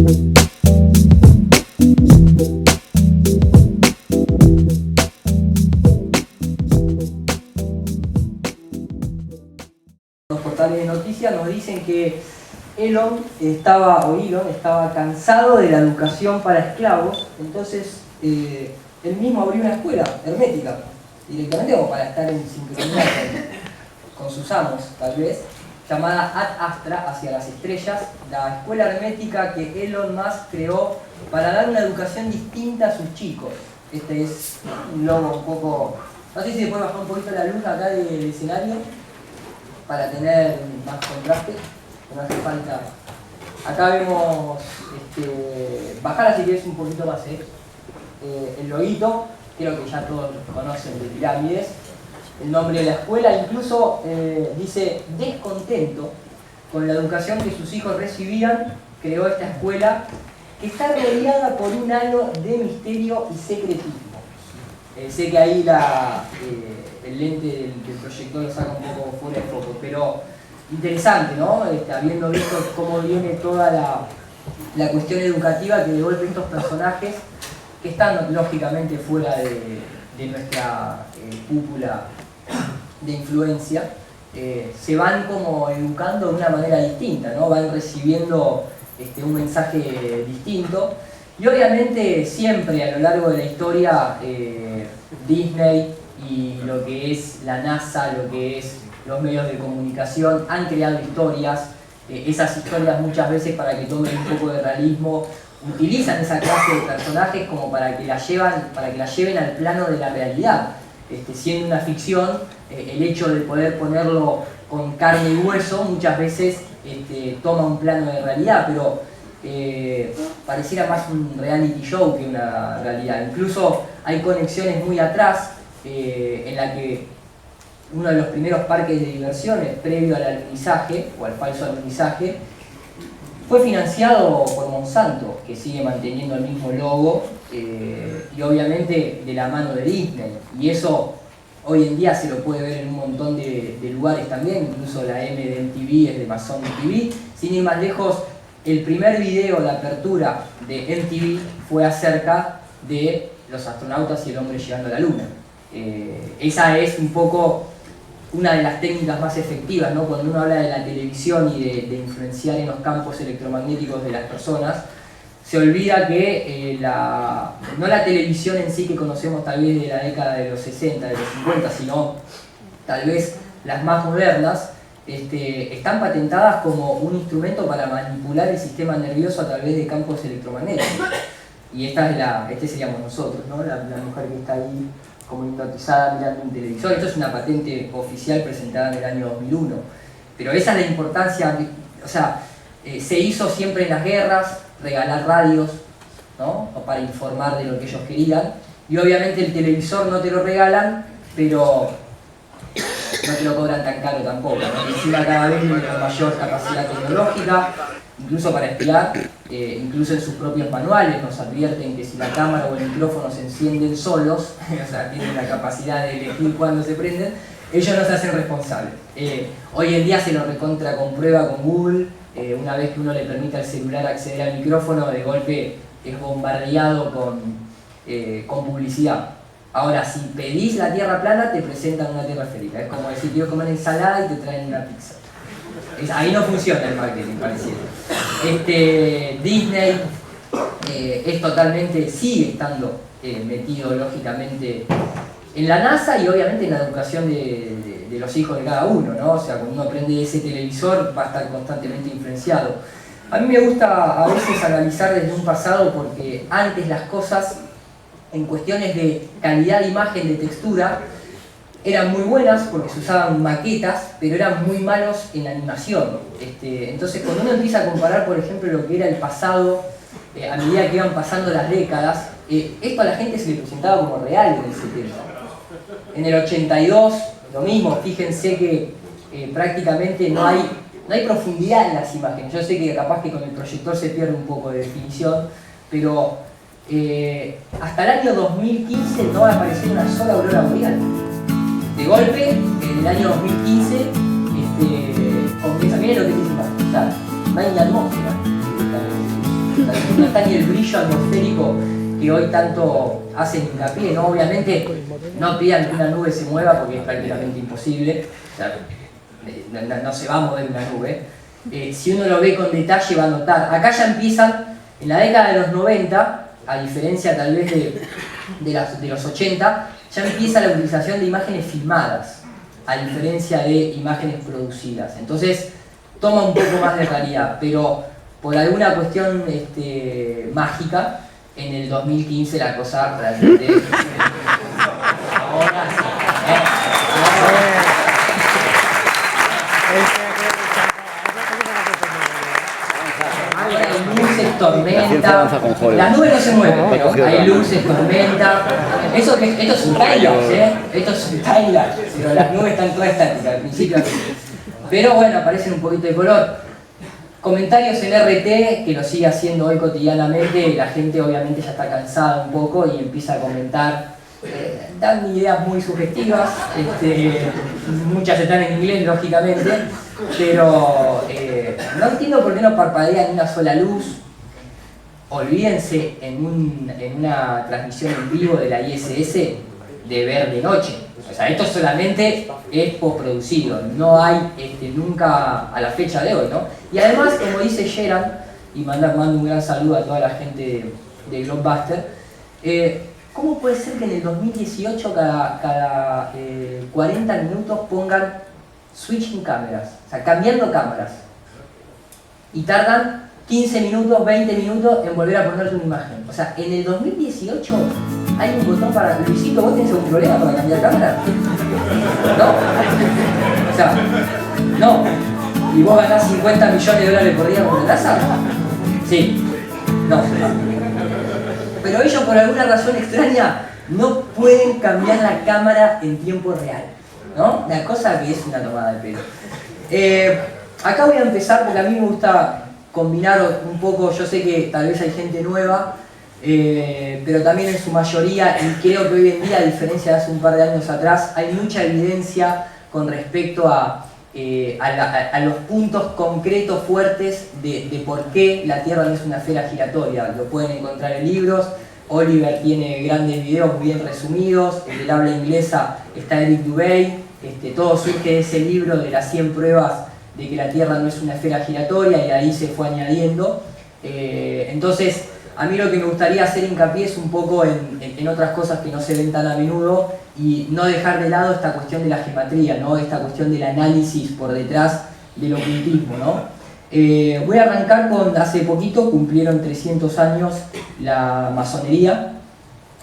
Los portales de noticias nos dicen que Elon estaba cansado de la educación para esclavos, entonces él mismo abrió una escuela hermética, directamente como para estar en sincronía con sus amos, tal vez, llamada Ad Astra, hacia las estrellas, la escuela hermética que Elon Musk creó para dar una educación distinta a sus chicos. Este es un logo un poco... No sé si se puede bajar un poquito la luz acá del escenario para tener más contraste, no hace falta. Acá vemos, bajar así que es un poquito más, el loguito, creo que ya todos conocen de Pirámides, el nombre de la escuela, incluso dice descontento con la educación que sus hijos recibían, creó esta escuela que está rodeada por un halo de misterio y secretismo. Sé que ahí el lente del proyector lo saca un poco fuera de foco, pero interesante, ¿no? Habiendo visto cómo viene toda la cuestión educativa que de golpe estos personajes que están lógicamente fuera de nuestra cúpula de influencia, se van como educando de una manera distinta, ¿no? Van recibiendo un mensaje distinto. Y obviamente siempre a lo largo de la historia Disney y lo que es la NASA, lo que es los medios de comunicación han creado historias, esas historias muchas veces para que tomen un poco de realismo utilizan esa clase de personajes como para que la lleven al plano de la realidad. Siendo una ficción, el hecho de poder ponerlo con carne y hueso muchas veces toma un plano de realidad, pero pareciera más un reality show que una realidad. Incluso hay conexiones muy atrás en la que uno de los primeros parques de diversiones previo al alunizaje o al falso alunizaje fue financiado por Monsanto, que sigue manteniendo el mismo logo y obviamente de la mano de Disney, y eso hoy en día se lo puede ver en un montón de lugares también, incluso la M de MTV es de Amazon TV. Sin ir más lejos, el primer video de apertura de MTV fue acerca de los astronautas y el hombre llegando a la luna. Esa es un poco una de las técnicas más efectivas, ¿no? Cuando uno habla de la televisión y de influenciar en los campos electromagnéticos de las personas, se olvida que no la televisión en sí que conocemos tal vez de la década de los 60, de los 50, sino tal vez las más modernas, están patentadas como un instrumento para manipular el sistema nervioso a través de campos electromagnéticos. Y este seríamos nosotros, ¿no? La mujer que está ahí como hipnotizada mirando un televisor. Esto es una patente oficial presentada en el año 2001. Pero esa es la importancia, o sea, se hizo siempre en las guerras, regalar radios, ¿no? O para informar de lo que ellos querían. Y obviamente el televisor no te lo regalan, pero no te lo cobran tan caro tampoco, ¿no? Encima cada vez con mayor capacidad tecnológica, incluso para espiar, incluso en sus propios manuales nos advierten que si la cámara o el micrófono se encienden solos, o sea, tienen la capacidad de elegir cuándo se prenden, ellos no se hacen responsables. Hoy en día se lo recontra comprueba con Google, una vez que uno le permite al celular acceder al micrófono, de golpe es bombardeado con publicidad. Ahora, si pedís la tierra plana, te presentan una tierra esférica. Es como decir, quiero comer ensalada y te traen una pizza. Ahí no funciona el marketing, pareciera. Disney es totalmente, sigue estando metido lógicamente en la NASA y obviamente en la educación de los hijos de cada uno, ¿no? O sea, cuando uno aprende ese televisor va a estar constantemente influenciado. A mí me gusta a veces analizar desde un pasado porque antes las cosas en cuestiones de calidad de imagen, de textura, eran muy buenas porque se usaban maquetas, pero eran muy malos en la animación. Entonces cuando uno empieza a comparar, por ejemplo, lo que era el pasado, a medida que iban pasando las décadas, esto a la gente se le presentaba como real en el 70. En el 82, lo mismo, fíjense que prácticamente no hay profundidad en las imágenes. Yo sé que capaz que con el proyector se pierde un poco de definición, pero hasta el año 2015 no va a aparecer una sola aurora boreal. De golpe, en el año 2015, comienza, miren lo que dice, o sea, no hay ni atmósfera. no está ni el brillo atmosférico que hoy tanto hacen hincapié, ¿no? Obviamente no pidan que una nube se mueva porque es prácticamente imposible, o sea, no se va a mover una nube. Si uno lo ve con detalle va a notar, acá ya empiezan, en la década de los 90, a diferencia tal vez de los 80, ya empieza la utilización de imágenes filmadas, a diferencia de imágenes producidas. Entonces toma un poco más de realidad, pero por alguna cuestión mágica, en el 2015 la cosa realmente... Ahora sí. Hay luces, tormenta, las nubes no se mueven, pero hay luces, tormenta. Esto es un timelapse, esto es un timelapse, pero las nubes están todas estáticas al principio. Pero bueno, aparecen un poquito de color. Comentarios en RT, que lo sigue haciendo hoy cotidianamente, la gente obviamente ya está cansada un poco y empieza a comentar, dan ideas muy sugestivas, muchas están en inglés lógicamente, pero no entiendo por qué no parpadea ni una sola luz. Olvídense en una transmisión en vivo de la ISS de ver de noche. O sea, esto solamente es postproducido, no hay nunca a la fecha de hoy, ¿no? Y además, como dice Gerard, y mando un gran saludo a toda la gente de Globbuster, ¿cómo puede ser que en el 2018 cada 40 minutos pongan switching cámaras? O sea, cambiando cámaras. Y tardan 15 minutos, 20 minutos en volver a ponerte una imagen. O sea, en el 2018 hay un botón para... Luisito, ¿vos tenés algún problema para cambiar cámara? ¿No? O sea, no. ¿Y vos ganás 50 millones de dólares por día con la NASA? Sí. No. Pero ellos por alguna razón extraña no pueden cambiar la cámara en tiempo real, ¿no? Una cosa que es una tomada de pelo. Acá voy a empezar porque a mí me gusta combinar un poco, yo sé que tal vez hay gente nueva, pero también en su mayoría, y creo que hoy en día, a diferencia de hace un par de años atrás, hay mucha evidencia con respecto a los puntos concretos fuertes de por qué la Tierra no es una esfera giratoria. Lo pueden encontrar en libros. Oliver tiene grandes videos bien resumidos, en el habla inglesa está Eric Dubay, todo surge de ese libro de las 100 pruebas de que la Tierra no es una esfera giratoria, y ahí se fue añadiendo. Entonces, a mí lo que me gustaría hacer hincapié es un poco en otras cosas que no se ven tan a menudo, y no dejar de lado esta cuestión de la geometría, ¿no? Esta cuestión del análisis por detrás del ocultismo, ¿no? Voy a arrancar con, hace poquito cumplieron 300 años la masonería,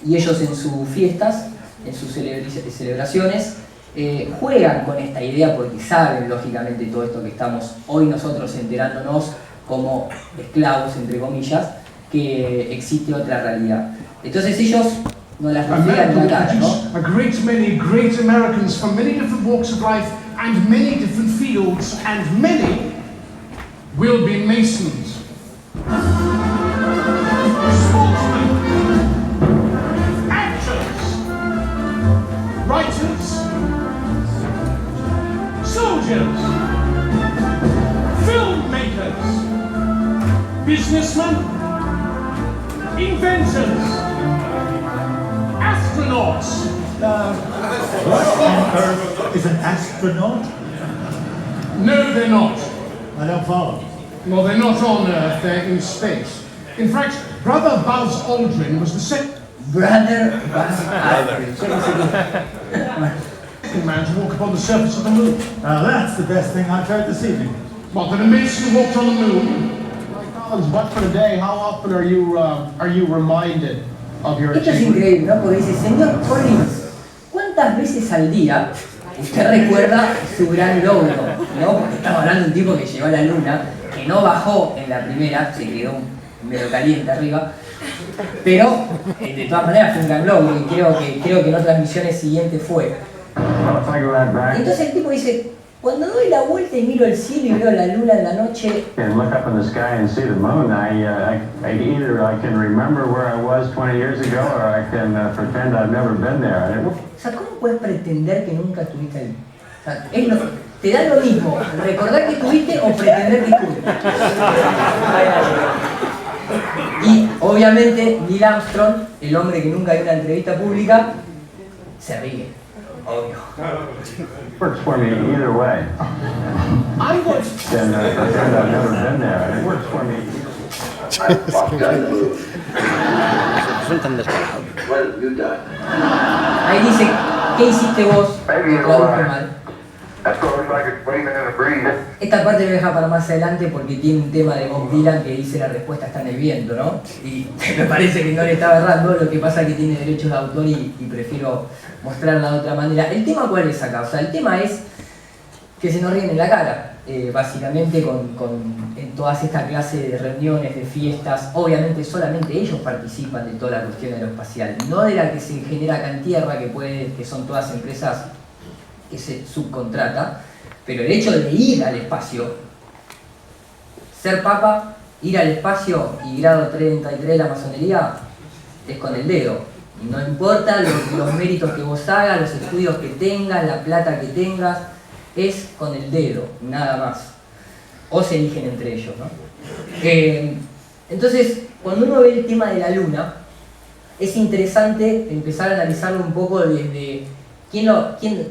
y ellos en sus fiestas, en sus celebraciones, juegan con esta idea porque saben lógicamente todo esto que estamos hoy nosotros enterándonos como esclavos, entre comillas, que existe otra realidad. Entonces ellos nos las reflejan en la cara, ¿no? A great many great Americans from many different walks of life and many different fields, and many will be Masons. Sportsmen, actors, writers, soldiers, filmmakers, businessmen, inventors, astronauts. What on earth is an astronaut? No, they're not. I don't follow. Well, they're not on Earth, they're in space. In fact, Brother Buzz Aldrin was the second Brother Buzz man to walk upon the surface of the moon. Now that's the best thing I've heard this evening. Well, that a Mason walked on the moon. But for today, how often are you reminded of your Esto es achievement? increíble, ¿no? Porque dice, señor Collins, ¿cuántas veces al día usted recuerda su gran logro? ¿No? Porque estamos hablando de un tipo que llegó a la luna, que no bajó en la primera, se quedó medio caliente arriba, pero de todas maneras fue un gran logro, y creo que en otras misiones siguientes fue. Entonces el tipo dice, cuando doy la vuelta y miro el cielo y veo la luna en la noche, And look up in the sky and see the moon. Either I can remember where I was 20 years ago, or I can pretend I've never been there. o sea, ¿cómo puedes pretender que nunca estuviste ahí? O sea, te da lo mismo recordar que estuviste o pretender que estuviste. Obviamente, Neil Armstrong, el hombre que nunca dio una entrevista pública, se ríe, obvio. Works for me either way. I would. Then pretend I've never been there. It works for me. Son tan descarados. Ahí dice, ¿qué hiciste vos? Lo traduje mal. Esta parte lo voy a dejar para más adelante porque tiene un tema de Bob Dylan que dice la respuesta está en el viento, ¿no? Y me parece que no le estaba errando, lo que pasa es que tiene derechos de autor y prefiero mostrarla de otra manera. ¿El tema cuál es acá? O sea, el tema es que se nos ríen en la cara, básicamente en todas estas clases de reuniones, de fiestas. Obviamente solamente ellos participan de toda la cuestión aeroespacial, no de la que se genera acá en tierra, que son todas empresas que se subcontrata, pero el hecho de ir al espacio, ser papa, ir al espacio y grado 33 de la masonería es con el dedo. Y no importa los méritos que vos hagas, los estudios que tengas, la plata que tengas, es con el dedo, nada más. O se eligen entre ellos, ¿no? Entonces, cuando uno ve el tema de la luna, es interesante empezar a analizarlo un poco desde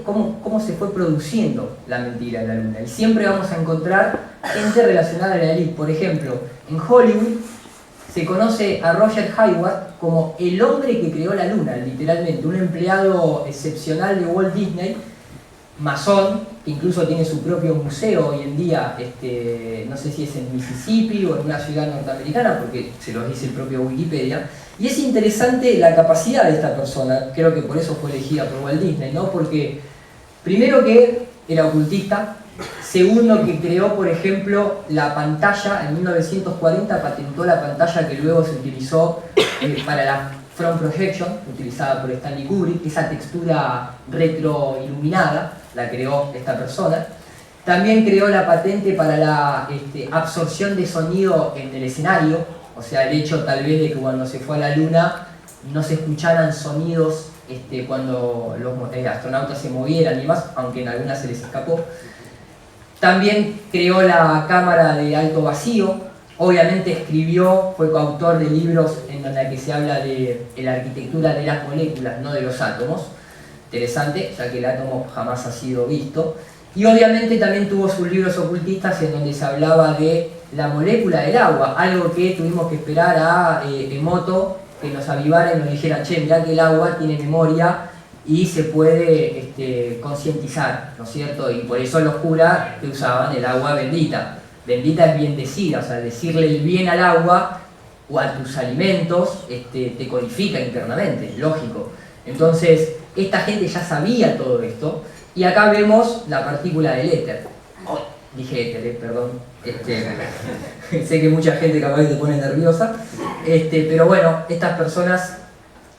cómo se fue produciendo la mentira de la luna. Y siempre vamos a encontrar gente relacionada a la élite. Por ejemplo, en Hollywood se conoce a Roger Hayward como el hombre que creó la luna, literalmente, un empleado excepcional de Walt Disney, masón, que incluso tiene su propio museo hoy en día, no sé si es en Mississippi o en una ciudad norteamericana, porque se los dice el propio Wikipedia. Y es interesante la capacidad de esta persona, creo que por eso fue elegida por Walt Disney, ¿no? Porque primero que era ocultista, segundo que creó, por ejemplo, la pantalla, en 1940 patentó la pantalla que luego se utilizó para la Front Projection, utilizada por Stanley Kubrick, esa textura retroiluminada, la creó esta persona. También creó la patente para la absorción de sonido en el escenario, o sea, el hecho tal vez de que cuando se fue a la luna no se escucharan sonidos cuando los astronautas se movieran y demás, aunque en algunas se les escapó. También creó la cámara de alto vacío. Obviamente escribió, fue coautor de libros en donde que se habla de la arquitectura de las moléculas, no de los átomos. Interesante, ya que el átomo jamás ha sido visto. Y obviamente también tuvo sus libros ocultistas en donde se hablaba de la molécula del agua, algo que tuvimos que esperar a Emoto que nos avivara y nos dijera, che, mirá que el agua tiene memoria y se puede concientizar, ¿no es cierto? Y por eso los curas que usaban el agua bendita. Bendita es bendecida, o sea, decirle el bien al agua o a tus alimentos te codifica internamente, lógico. Entonces, esta gente ya sabía todo esto, y acá vemos la partícula del éter. Oh, dije éter, perdón. Sé que mucha gente capaz que se pone nerviosa, pero bueno, estas personas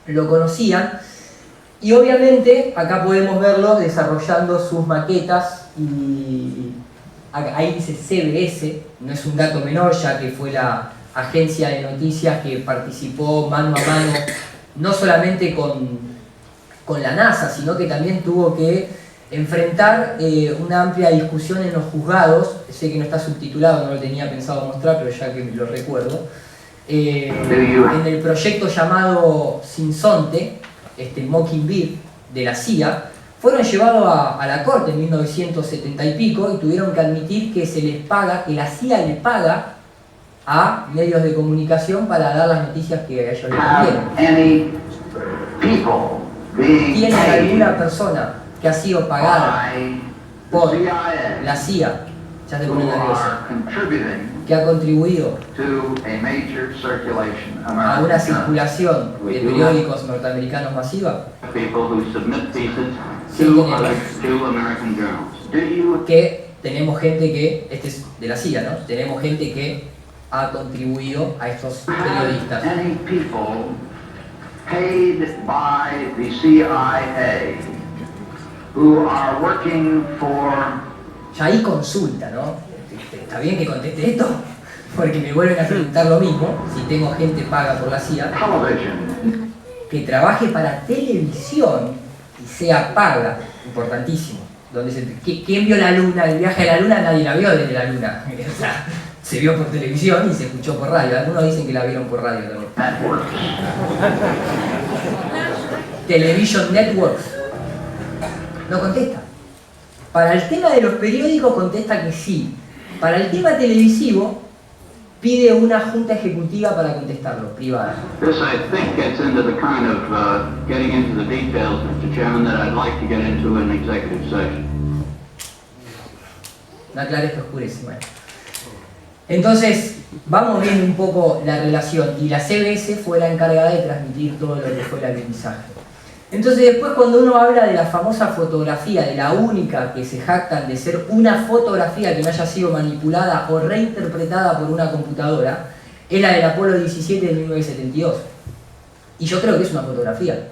lo conocían, y obviamente acá podemos verlos desarrollando sus maquetas, y ahí dice CBS, no es un dato menor, ya que fue la agencia de noticias que participó mano a mano, no solamente con la NASA, sino que también tuvo que enfrentar una amplia discusión en los juzgados. Sé que no está subtitulado, no lo tenía pensado mostrar, pero ya que lo recuerdo. En el proyecto llamado Sinsonte, Mockingbird de la CIA, fueron llevados a la corte en 1970 y pico y tuvieron que admitir que se les paga, que la CIA le paga a medios de comunicación para dar las noticias que a ellos les convienen. ¿Tiene alguna persona que ha sido pagada por la CIA, ya te pone nervioso, que ha contribuido a una circulación de periódicos norteamericanos masiva? Sí, que tenemos gente que, este es de la CIA, ¿no? Tenemos gente que ha contribuido a estos periodistas. Paid by the CIA, who are working for... Ya ahí consulta, ¿no? ¿Está bien que conteste esto? Porque me vuelven a preguntar lo mismo, si tengo gente paga por la CIA, television. que trabaje para televisión y sea paga, importantísimo. ¿Quién vio la luna? El viaje a la luna nadie la vio desde la luna. O sea, se vio por televisión y se escuchó por radio. Algunos dicen que la vieron por radio también. networks. Television Networks. No contesta. Para el tema de los periódicos contesta que sí. Para el tema televisivo pide una junta ejecutiva para contestarlo, privada. This, I think, gets into the kind of getting into the details, Mr. Chairman, that I'd like to get into in executive session. No aclares que oscurece. Bueno. Entonces, vamos viendo un poco la relación. Y la CBS fue la encargada de transmitir todo lo que fue el alunizaje. Entonces, después cuando uno habla de la famosa fotografía, de la única que se jactan de ser una fotografía que no haya sido manipulada o reinterpretada por una computadora, es la del Apolo 17 de 1972. Y yo creo que es una fotografía.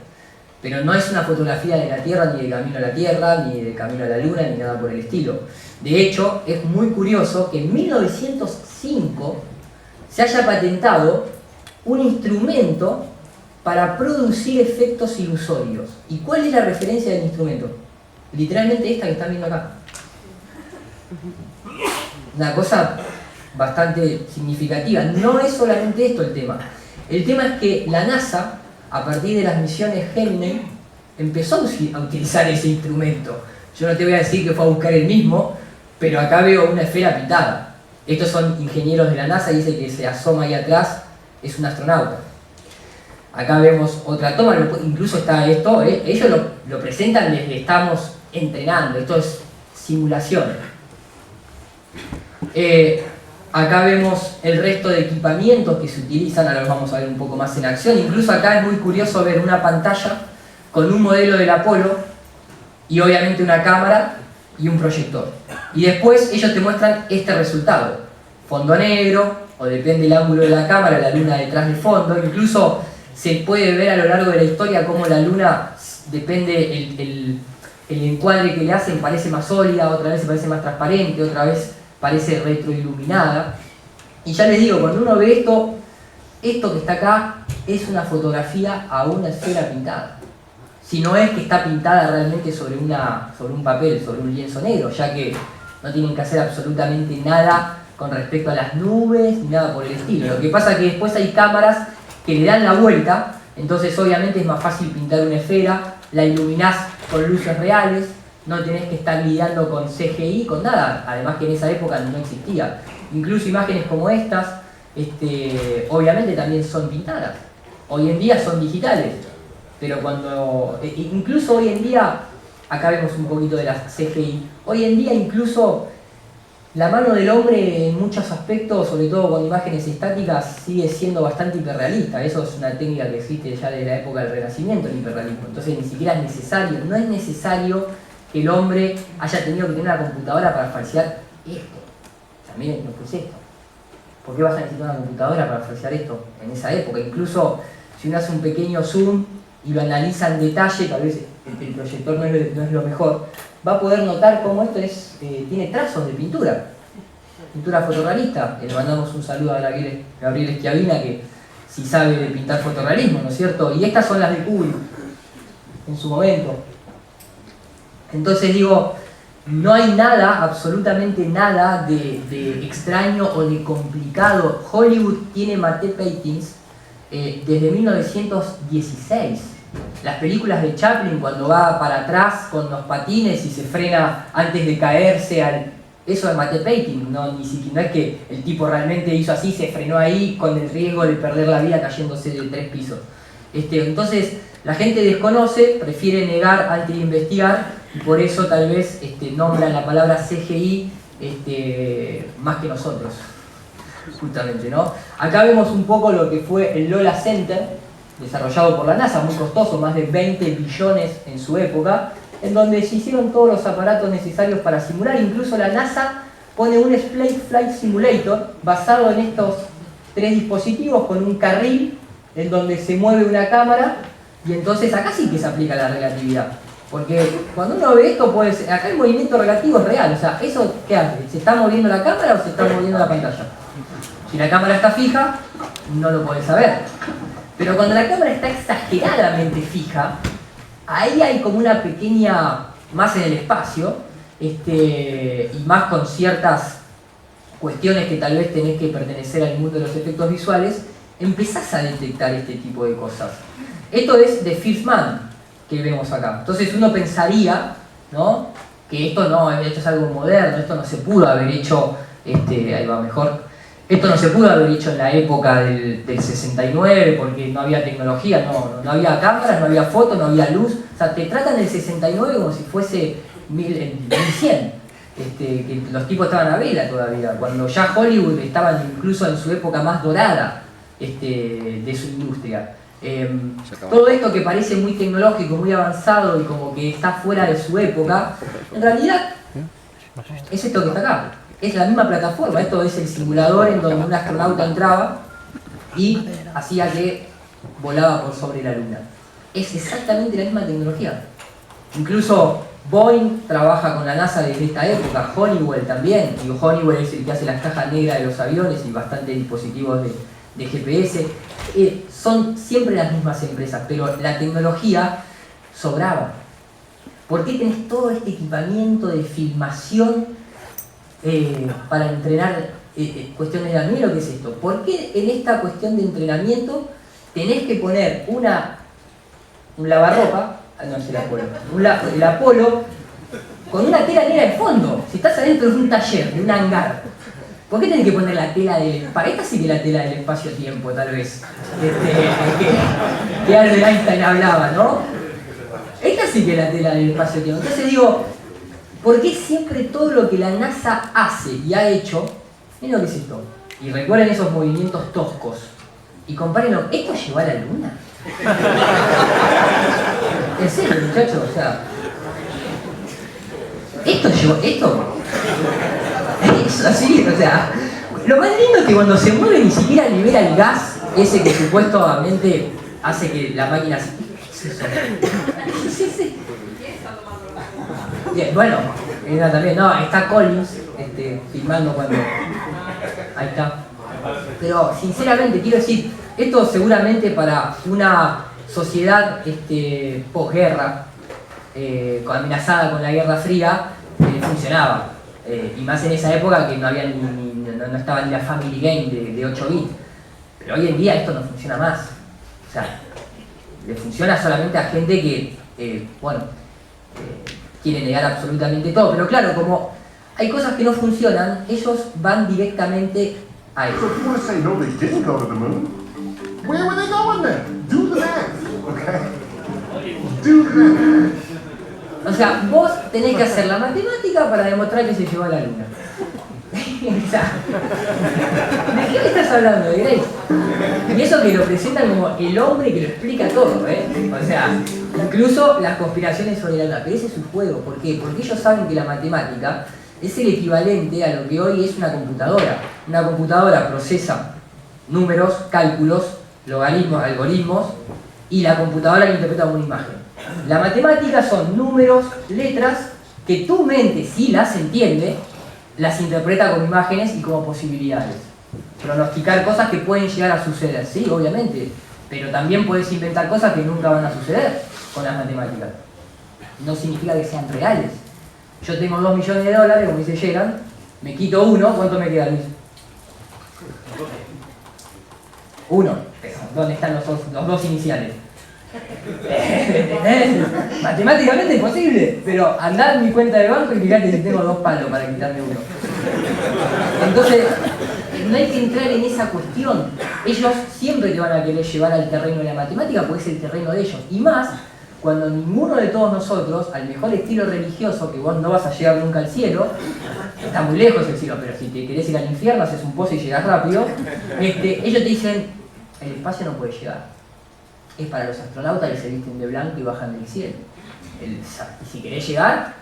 Pero no es una fotografía de la Tierra, ni de camino a la Tierra, ni de camino a la Luna, ni nada por el estilo. De hecho, es muy curioso que en 1905 se haya patentado un instrumento para producir efectos ilusorios. ¿Y cuál es la referencia del instrumento? Literalmente esta que están viendo acá. Una cosa bastante significativa. No es solamente esto el tema. El tema es que la NASA, a partir de las misiones Gemini, empezó a utilizar ese instrumento. Yo no te voy a decir que fue a buscar el mismo, pero acá veo una esfera pintada. Estos son ingenieros de la NASA y dice que se asoma ahí atrás, es un astronauta. Acá vemos otra toma, incluso está esto, ellos lo presentan desde estamos entrenando, esto es simulación. Acá vemos el resto de equipamientos que se utilizan, ahora los vamos a ver un poco más en acción. Incluso acá es muy curioso ver una pantalla con un modelo del Apolo y obviamente una cámara y un proyector. Y después ellos te muestran este resultado. Fondo negro, o depende del ángulo de la cámara, la luna detrás del fondo. Incluso se puede ver a lo largo de la historia cómo la luna, depende el encuadre que le hacen, parece más sólida, otra vez se parece más transparente, otra vez parece retroiluminada. Y ya les digo, cuando uno ve esto que está acá es una fotografía a una esfera pintada. Si no es que está pintada realmente sobre un papel, sobre un lienzo negro, ya que no tienen que hacer absolutamente nada con respecto a las nubes ni nada por el estilo. Lo que pasa es que después hay cámaras que le dan la vuelta, entonces obviamente es más fácil pintar una esfera, la iluminás con luces reales, no tenés que estar lidiando con CGI, con nada, además que en esa época no existía. Incluso imágenes como estas, obviamente también son pintadas, hoy en día son digitales, pero incluso hoy en día, acá vemos un poquito de las CGI, hoy en día incluso la mano del hombre en muchos aspectos, sobre todo con imágenes estáticas, sigue siendo bastante hiperrealista. Eso es una técnica que existe ya desde la época del Renacimiento, el hiperrealismo. Entonces ni siquiera es necesario, no es necesario que el hombre haya tenido que tener una computadora para falsear esto. O sea, miren lo que es esto. ¿Por qué vas a necesitar una computadora para falsear esto en esa época? Incluso si uno hace un pequeño zoom y lo analiza en detalle, tal vez el proyector no es lo mejor, va a poder notar cómo esto tiene trazos de pintura fotorrealista. Le mandamos un saludo a Gabriel Schiavina, que sí sabe de pintar fotorrealismo, ¿no es cierto? Y estas son las de Kubrick en su momento. Entonces digo, no hay nada, absolutamente nada de extraño o de complicado. Hollywood tiene matte paintings desde 1916. Las películas de Chaplin, cuando va para atrás con los patines y se frena antes de caerse, eso es matte painting, no es que el tipo realmente hizo así, se frenó ahí con el riesgo de perder la vida cayéndose de 3 pisos. Entonces la gente desconoce, prefiere negar antes de investigar, y por eso tal vez nombran la palabra CGI más que nosotros, justamente, ¿no? Acá vemos un poco lo que fue el Lola Center, desarrollado por la NASA, muy costoso, más de 20 billones en su época, en donde se hicieron todos los aparatos necesarios para simular. Incluso la NASA pone un Space Flight Simulator basado en estos 3 dispositivos con un carril en donde se mueve una cámara, y entonces acá sí que se aplica la relatividad. Porque cuando uno ve esto, acá el movimiento relativo es real, o sea, ¿eso qué hace? ¿Se está moviendo la cámara o se está moviendo la pantalla? Si la cámara está fija, no lo podés saber. Pero cuando la cámara está exageradamente fija, ahí hay como una pequeña, más en el espacio, y más con ciertas cuestiones que tal vez tenés que pertenecer al mundo de los efectos visuales, empezás a detectar este tipo de cosas. Esto es de First Man que vemos acá. Entonces uno pensaría, ¿no?, que esto es algo moderno, esto no se pudo haber hecho, ahí va mejor, esto no se pudo haber hecho en la época del 69 porque no había tecnología, no había cámaras, no había fotos, no había luz. O sea, te tratan del 69 como si fuese 1100. Que los tipos estaban a vela todavía, cuando ya Hollywood estaba incluso en su época más dorada de su industria. Todo esto que parece muy tecnológico, muy avanzado y como que está fuera de su época, en realidad es esto que está acá. Es la misma plataforma, esto es el simulador en donde un astronauta entraba y hacía que volaba por sobre la Luna. Es exactamente la misma tecnología. Incluso Boeing trabaja con la NASA desde esta época, Honeywell también, y Honeywell es el que hace las cajas negras de los aviones y bastantes dispositivos de GPS. Son siempre las mismas empresas, pero la tecnología sobraba. ¿Por qué tenés todo este equipamiento de filmación para entrenar cuestiones de la mía? ¿Lo que es esto? ¿Por qué en esta cuestión de entrenamiento tenés que poner un lavarropa, no es el Apolo, con una tela negra de fondo? Si estás adentro de un taller, de un hangar, ¿por qué tenés que poner la tela del... Para esta sí que la tela del espacio-tiempo, tal vez. Que Albert Einstein hablaba, ¿no? Esta sí que es la tela del espacio-tiempo. Entonces digo, ¿por qué siempre todo lo que la NASA hace y ha hecho, miren lo que es esto, y recuerden esos movimientos toscos, y compárenlo, ¿esto llevó a la Luna? En serio, muchachos, o sea, ¿esto es así? O sea, lo más lindo es que cuando se mueve ni siquiera libera el gas ese que supuestamente hace que la máquina se... Sí. Bien, bueno, también, no, está Collins filmando cuando... Ahí está. Pero sinceramente quiero decir, esto seguramente para una sociedad posguerra, amenazada con la Guerra Fría, funcionaba. Y más en esa época que no había no estaba ni la Family Game de 8 bits. Pero hoy en día esto no funciona más. O sea, le funciona solamente a gente que, quiere negar absolutamente todo. Pero claro, como hay cosas que no funcionan, ellos van directamente a eso. So if you want to say no, they didn't go to the moon, where were they going then? Do the math, okay? Do the math. O sea, vos tenés que hacer la matemática para demostrar que se llevó a la Luna. O sea, ¿de qué me estás hablando, Grace? Y eso que lo presentan como el hombre que lo explica todo, ¿eh? O sea, incluso las conspiraciones sobre la Luna. Pero ese es su juego. ¿Por qué? Porque ellos saben que la matemática es el equivalente a lo que hoy es una computadora. Una computadora procesa números, cálculos, logaritmos, algoritmos, y la computadora lo interpreta como una imagen. La matemática son números, letras, que tu mente, si las entiende, las interpreta como imágenes y como posibilidades. Pronosticar cosas que pueden llegar a suceder, sí, obviamente, pero también puedes inventar cosas que nunca van a suceder con las matemáticas. No significa que sean reales. Yo tengo $2 millones, como dice Gerald, me quito uno, ¿cuánto me queda, Luis? Uno. ¿Dónde están los dos iniciales? Matemáticamente imposible, pero andá en mi cuenta de banco y fíjate si tengo 2 palos para quitarme uno. Entonces, no hay que entrar en esa cuestión. Ellos siempre te van a querer llevar al terreno de la matemática porque es el terreno de ellos. Y más, cuando ninguno de todos nosotros, al mejor estilo religioso, que vos no vas a llegar nunca al cielo, está muy lejos el cielo, pero si te querés ir al infierno, haces un pozo y llegas rápido, ellos te dicen, el espacio no puede llegar. Es para los astronautas que se visten de blanco y bajan del cielo. Y si querés llegar,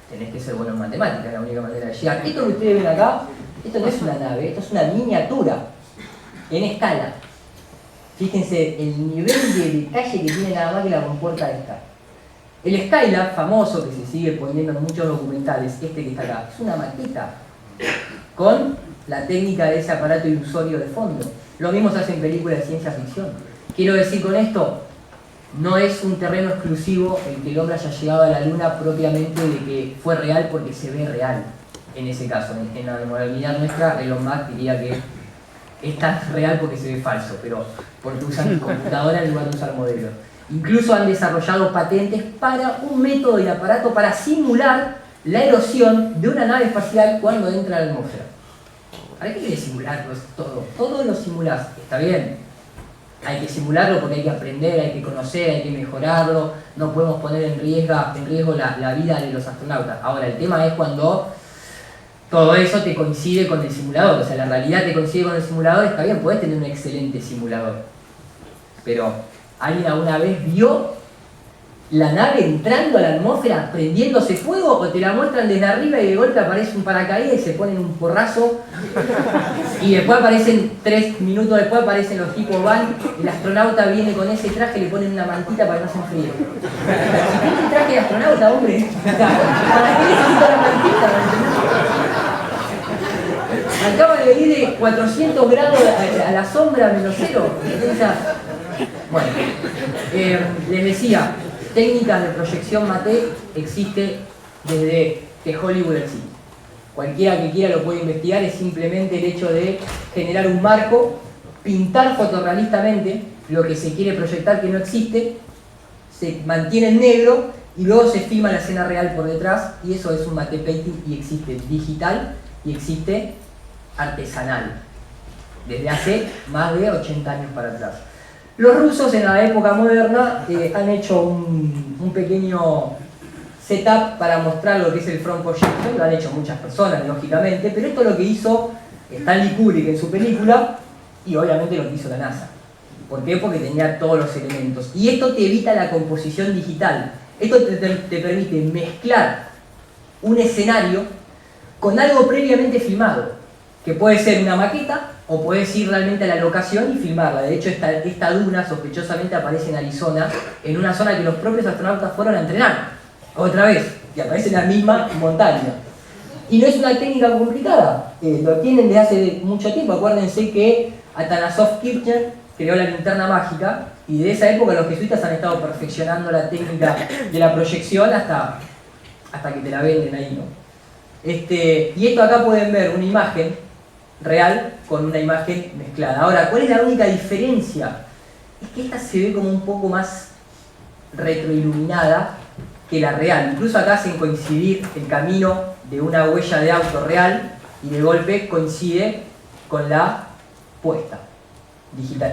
tenés que ser bueno en matemáticas, es la única manera de llegar. Esto que ustedes ven acá, esto no es una nave, esto es una miniatura en escala. Fíjense el nivel de detalle que tiene nada más que la compuerta esta. El Skylab, famoso, que se sigue poniendo en muchos documentales, este que está acá, es una maqueta con la técnica de ese aparato ilusorio de fondo. Lo mismo se hace en películas de ciencia ficción. Quiero decir con esto, no es un terreno exclusivo el que el hombre haya llegado a la Luna propiamente de que fue real porque se ve real. en ese caso. En la modernidad nuestra, Elon Musk diría que es tan real porque se ve falso, pero porque usan computadora en lugar de usar modelos. Incluso han desarrollado patentes para un método y aparato para simular la erosión de una nave espacial cuando entra a la atmósfera. ¿Para qué quiere simularlo? Todo lo simulás, está bien. Hay que simularlo porque hay que aprender, hay que conocer, hay que mejorarlo. No podemos poner en riesgo la vida de los astronautas. Ahora, el tema es cuando todo eso te coincide con el simulador. O sea, la realidad te coincide con el simulador, está bien, podés tener un excelente simulador. Pero, ¿alguien alguna vez vio la nave entrando a la atmósfera, prendiéndose fuego, o te la muestran desde arriba y de golpe aparece un paracaídas y se ponen un porrazo y después aparecen 3 minutos después aparecen los tipos van, el astronauta viene con ese traje y le ponen una mantita para que no se enfríe? Si tiene un traje de astronauta, hombre, ¿para qué necesita la mantita? Acaba de venir de 400 grados a la sombra menos cero. Bueno, les decía, técnicas de proyección mate existe desde que Hollywood existe. Cualquiera que quiera lo puede investigar, es simplemente el hecho de generar un marco, pintar fotorrealistamente lo que se quiere proyectar que no existe, se mantiene en negro y luego se filma la escena real por detrás, y eso es un mate painting, y existe digital y existe artesanal, desde hace más de 80 años para atrás. Los rusos en la época moderna han hecho un pequeño setup para mostrar lo que es el front projection. Lo han hecho muchas personas, lógicamente, pero esto es lo que hizo Stanley Kubrick en su película y obviamente lo que hizo la NASA. ¿Por qué? Porque tenía todos los elementos. Y esto te evita la composición digital. Esto te permite mezclar un escenario con algo previamente filmado, que puede ser una maqueta o puedes ir realmente a la locación y filmarla. De hecho, esta duna sospechosamente aparece en Arizona, en una zona que los propios astronautas fueron a entrenar. Otra vez, y aparece en la misma montaña. Y no es una técnica complicada, lo tienen desde hace mucho tiempo. Acuérdense que Atanasoff Kirchner creó la linterna mágica, y de esa época los jesuitas han estado perfeccionando la técnica de la proyección hasta que te la venden ahí, ¿no? Y esto acá pueden ver una imagen real con una imagen mezclada. Ahora, ¿cuál es la única diferencia? Es que esta se ve como un poco más retroiluminada que la real. Incluso acá hacen coincidir el camino de una huella de auto real y de golpe coincide con la puesta digital,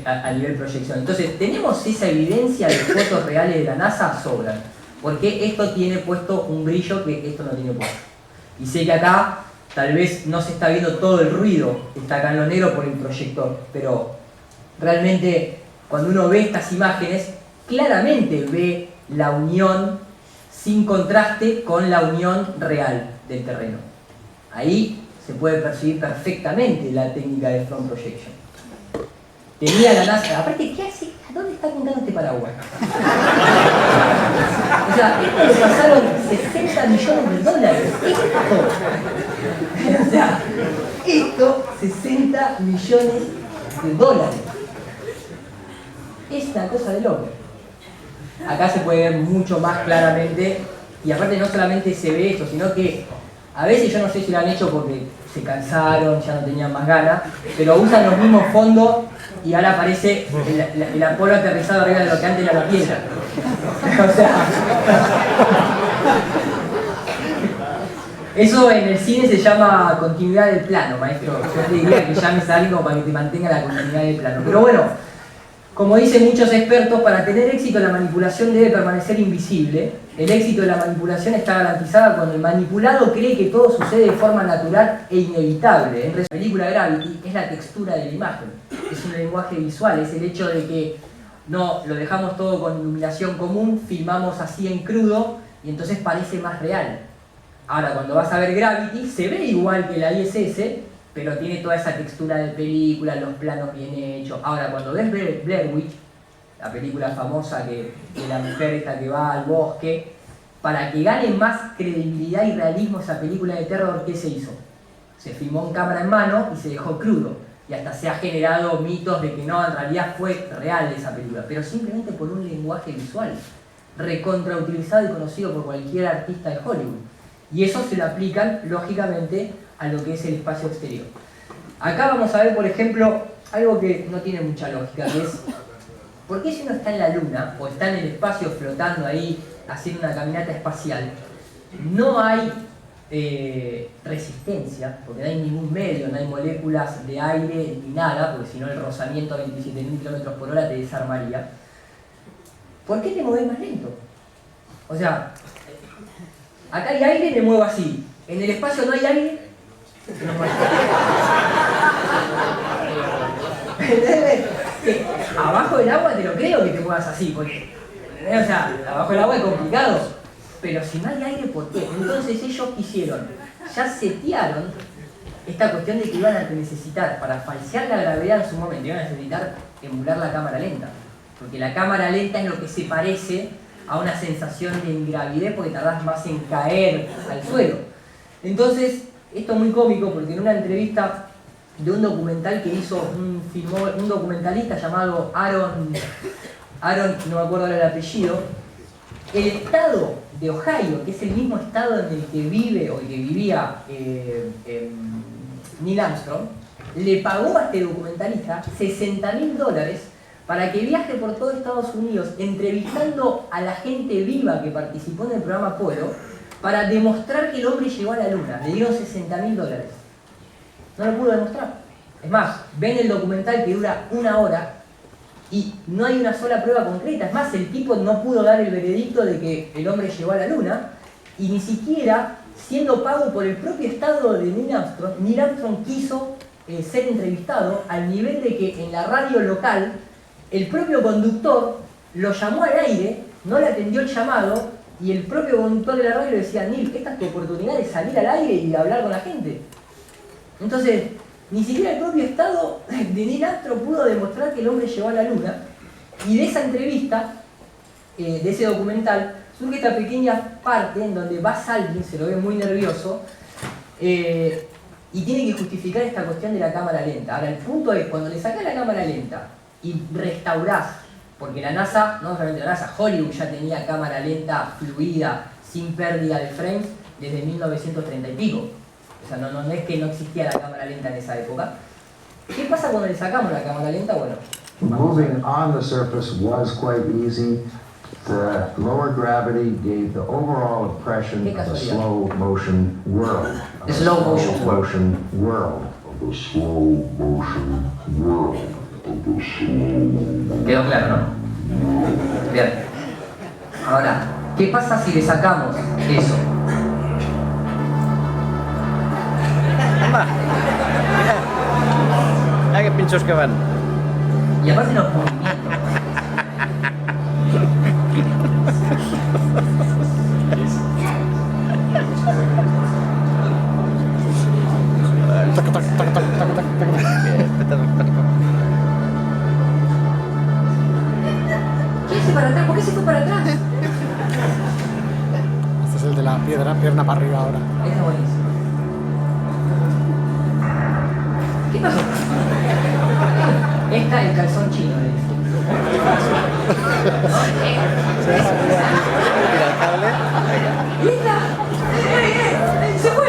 a nivel proyección. Entonces, tenemos esa evidencia de fotos reales de la NASA, sobran. Porque esto tiene puesto un brillo que esto no tiene puesto. Y sé que acá tal vez no se está viendo todo el ruido, está acá en lo negro por el proyector, pero realmente cuando uno ve estas imágenes, claramente ve la unión sin contraste con la unión real del terreno. Ahí se puede percibir perfectamente la técnica de front projection. Tenía la NASA, aparte, ¿qué hace? ¿A dónde está apuntando este paraguas? O sea, esto le pasaron 60 millones de dólares. O sea, esto, 60 millones de dólares. Es una cosa de loco. Acá se puede ver mucho más claramente, y aparte no solamente se ve esto, sino que a veces yo no sé si lo han hecho porque se cansaron, ya no tenían más ganas, pero usan los mismos fondos y ahora aparece el Apolo aterrizado arriba de lo que antes era la piedra. O sea, eso en el cine se llama continuidad del plano, maestro. Yo te diría que llames a alguien como para que te mantenga la continuidad del plano. Pero bueno, como dicen muchos expertos, para tener éxito la manipulación debe permanecer invisible. El éxito de la manipulación está garantizado cuando el manipulado cree que todo sucede de forma natural e inevitable. En la película Gravity es la textura de la imagen, es un lenguaje visual, es el hecho de que no lo dejamos todo con iluminación común, filmamos así en crudo y entonces parece más real. Ahora, cuando vas a ver Gravity, se ve igual que la ISS, pero tiene toda esa textura de película, los planos bien hechos. Ahora, cuando ves Blair Witch, la película famosa de la mujer esta que va al bosque, para que gane más credibilidad y realismo esa película de terror, ¿qué se hizo? Se filmó en cámara en mano y se dejó crudo. Y hasta se ha generado mitos de que no, en realidad fue real esa película, pero simplemente por un lenguaje visual, recontrautilizado y conocido por cualquier artista de Hollywood. Y eso se lo aplican, lógicamente, a lo que es el espacio exterior. Acá vamos a ver, por ejemplo, algo que no tiene mucha lógica, que es, ¿por qué si uno está en la Luna, o está en el espacio flotando ahí, haciendo una caminata espacial, no hay resistencia, porque no hay ningún medio, no hay moléculas de aire ni nada, porque si no el rozamiento a 27.000 km/h te desarmaría? ¿Por qué te mueves más lento? O sea, acá hay aire, me muevo así. En el espacio no hay aire, no muevo. Abajo del agua te lo creo que te muevas así, porque, o sea, abajo del agua es complicado, pero si no hay aire, ¿por qué? Entonces ellos quisieron, ya setearon esta cuestión de que iban a necesitar, para falsear la gravedad en su momento, iban a necesitar emular la cámara lenta, porque la cámara lenta es lo que se parece a una sensación de ingravidez, porque tardás más en caer al suelo. Entonces, esto es muy cómico, porque en una entrevista de un documental que hizo un documentalista llamado Aaron, no me acuerdo ahora el apellido, el estado de Ohio, que es el mismo estado en el que vive o el que vivía Neil Armstrong, le pagó a este documentalista $60.000 para que viaje por todo Estados Unidos entrevistando a la gente viva que participó en el programa Apolo para demostrar que el hombre llegó a la Luna. Le dieron $60.000. No lo pudo demostrar. Es más, ven el documental que dura 1 hora y no hay una sola prueba concreta. Es más, el tipo no pudo dar el veredicto de que el hombre llegó a la Luna, y ni siquiera, siendo pago por el propio estado de Neil Armstrong quiso ser entrevistado, al nivel de que en la radio local el propio conductor lo llamó al aire, no le atendió el llamado, y el propio conductor de la radio le decía: Neil, esta es tu oportunidad de salir al aire y de hablar con la gente. Entonces, ni siquiera el propio estado de Neil Armstrong pudo demostrar que el hombre llegó a la Luna, y de esa entrevista, de ese documental, surge esta pequeña parte en donde Buzz Aldrin se lo ve muy nervioso y tiene que justificar esta cuestión de la cámara lenta. Ahora, el punto es, cuando le sacás la cámara lenta y restaurás, porque la NASA, no solamente la NASA, Hollywood ya tenía cámara lenta fluida, sin pérdida de frames, desde 1930 y pico. O sea, no es que no existía la cámara lenta en esa época. ¿Qué pasa cuando le sacamos la cámara lenta? Bueno, moving on the surface was quite easy. The lower gravity gave the overall impression of a slow motion world. A slow motion world. The slow motion world. The slow. Quedó claro, ¿no? Bien. Ahora, ¿qué pasa si le sacamos eso? Mira qué pinchos que van. Y aparte los movimientos. ¿Qué hice para atrás? ¿Por qué se fue para atrás? Este es el de la piedra, pierna para arriba ahora. Ese es buenísimo. ¿Qué pasó? Esta es el calzón chino, le dice. ¡Linda! Se fue,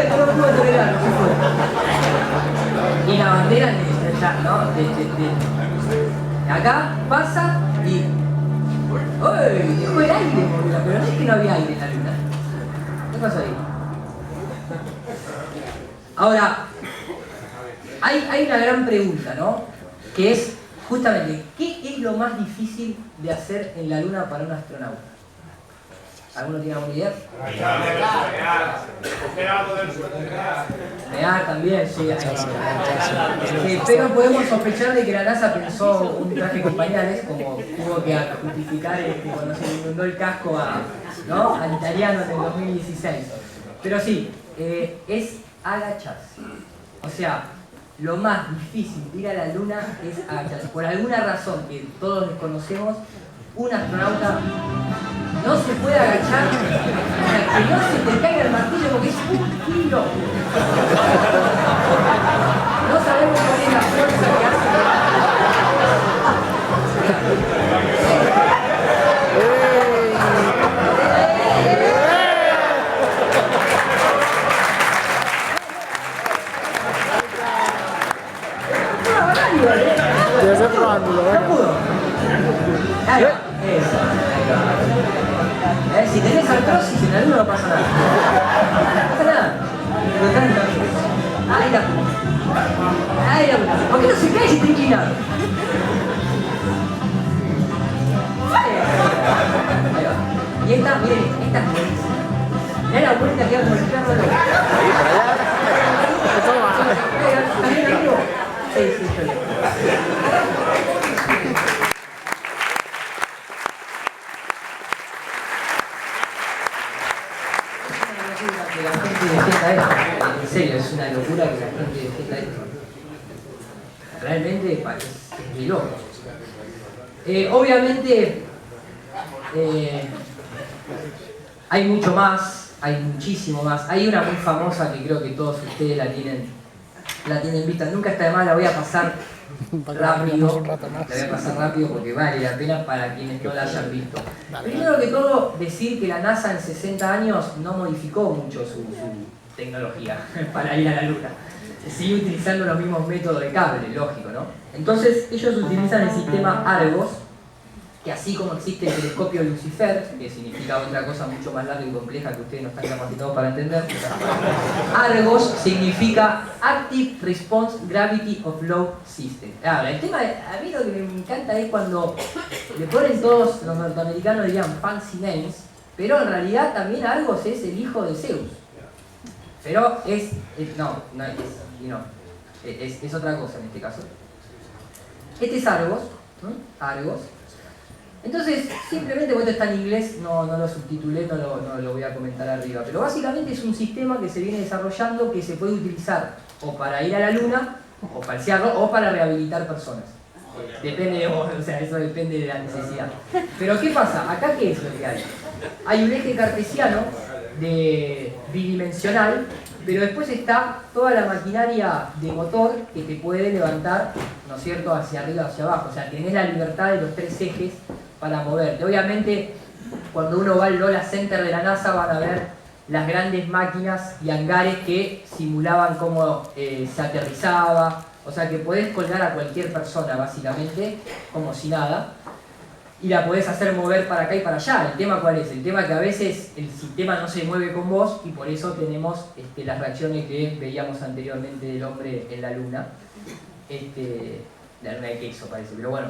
no lo puedo tolerar, se fue. Y la bandera ya, ¿no? Acá pasa y... ¡Uy! Dejó el aire, boludo, pero no es que no había aire en la Luna. ¿Qué pasó ahí? Ahora, hay una gran pregunta, ¿no? Que es justamente, ¿qué es lo más difícil de hacer en la Luna para un astronauta? ¿Alguno tiene alguna idea? Mear también, sí. Pero podemos sospechar de que la NASA pensó un traje con pañales, como tuvo que justificar cuando se le inundó el casco al italiano en el 2016. Pero sí, es agacharse. O sea, lo más difícil de ir a la Luna es agacharse. Por alguna razón que todos desconocemos, un astronauta no se puede agachar hasta que no se te caiga el martillo, porque es 1 kilo. No sabemos cuál es la fuerza que hace. ángulo. No pudo. Ahí va, eso. Ahí va. Si tenés artrosis en la luna no pasa nada. No pasa nada. Ahí la puta. Ahí la puta. ¿Por qué no se cae si está inclinado? Ahí va. Y esta, miren, esta es buenísima. Mirá la vuelta que da como el perro loco. ¿Está bien, amigo? Sí, estoy bien. Que la gente defienda esto. En serio, es una locura que la gente defienda esto. Realmente es muy loco. Obviamente hay mucho más, hay muchísimo más. Hay una muy famosa que creo que todos ustedes la tienen vista. Nunca está de más, la voy a pasar rápido. La voy a pasar rápido porque vale la pena para quienes no la hayan visto. Primero que todo, decir que la NASA en 60 años no modificó mucho su tecnología para ir a la Luna. Sigue utilizando los mismos métodos de cable, lógico, ¿no? Entonces ellos utilizan el sistema Argos, que así como existe el telescopio Lucifer, que significa otra cosa mucho más larga y compleja que ustedes no están capacitados para entender, Argos significa Active Response Gravity of Low System. Ahora, el tema, a mí lo que me encanta es cuando le ponen todos, los norteamericanos dirían fancy names, pero en realidad también Argos es el hijo de Zeus. Pero es otra cosa en este caso. Este es Argos, ¿no? Argos. Entonces, simplemente, bueno, esto está en inglés, no lo subtitulé, no lo voy a comentar arriba, pero básicamente es un sistema que se viene desarrollando que se puede utilizar o para ir a la Luna, o falsearlo, o para rehabilitar personas. Depende de vos, o sea, eso depende de la necesidad. Pero ¿qué pasa? Acá, ¿qué es lo que hay? Hay un eje cartesiano bidimensional, pero después está toda la maquinaria de motor que te puede levantar, ¿no es cierto?, hacia arriba o hacia abajo. O sea, tenés la libertad de los tres ejes para moverte. Obviamente, cuando uno va al Lola Center de la NASA van a ver las grandes máquinas y hangares que simulaban cómo se aterrizaba. O sea, que podés colgar a cualquier persona, básicamente, como si nada. Y la podés hacer mover para acá y para allá. ¿El tema cuál es? El tema que a veces el sistema no se mueve con vos y por eso tenemos las reacciones que veíamos anteriormente del hombre en la Luna. La luna de queso parece, pero bueno.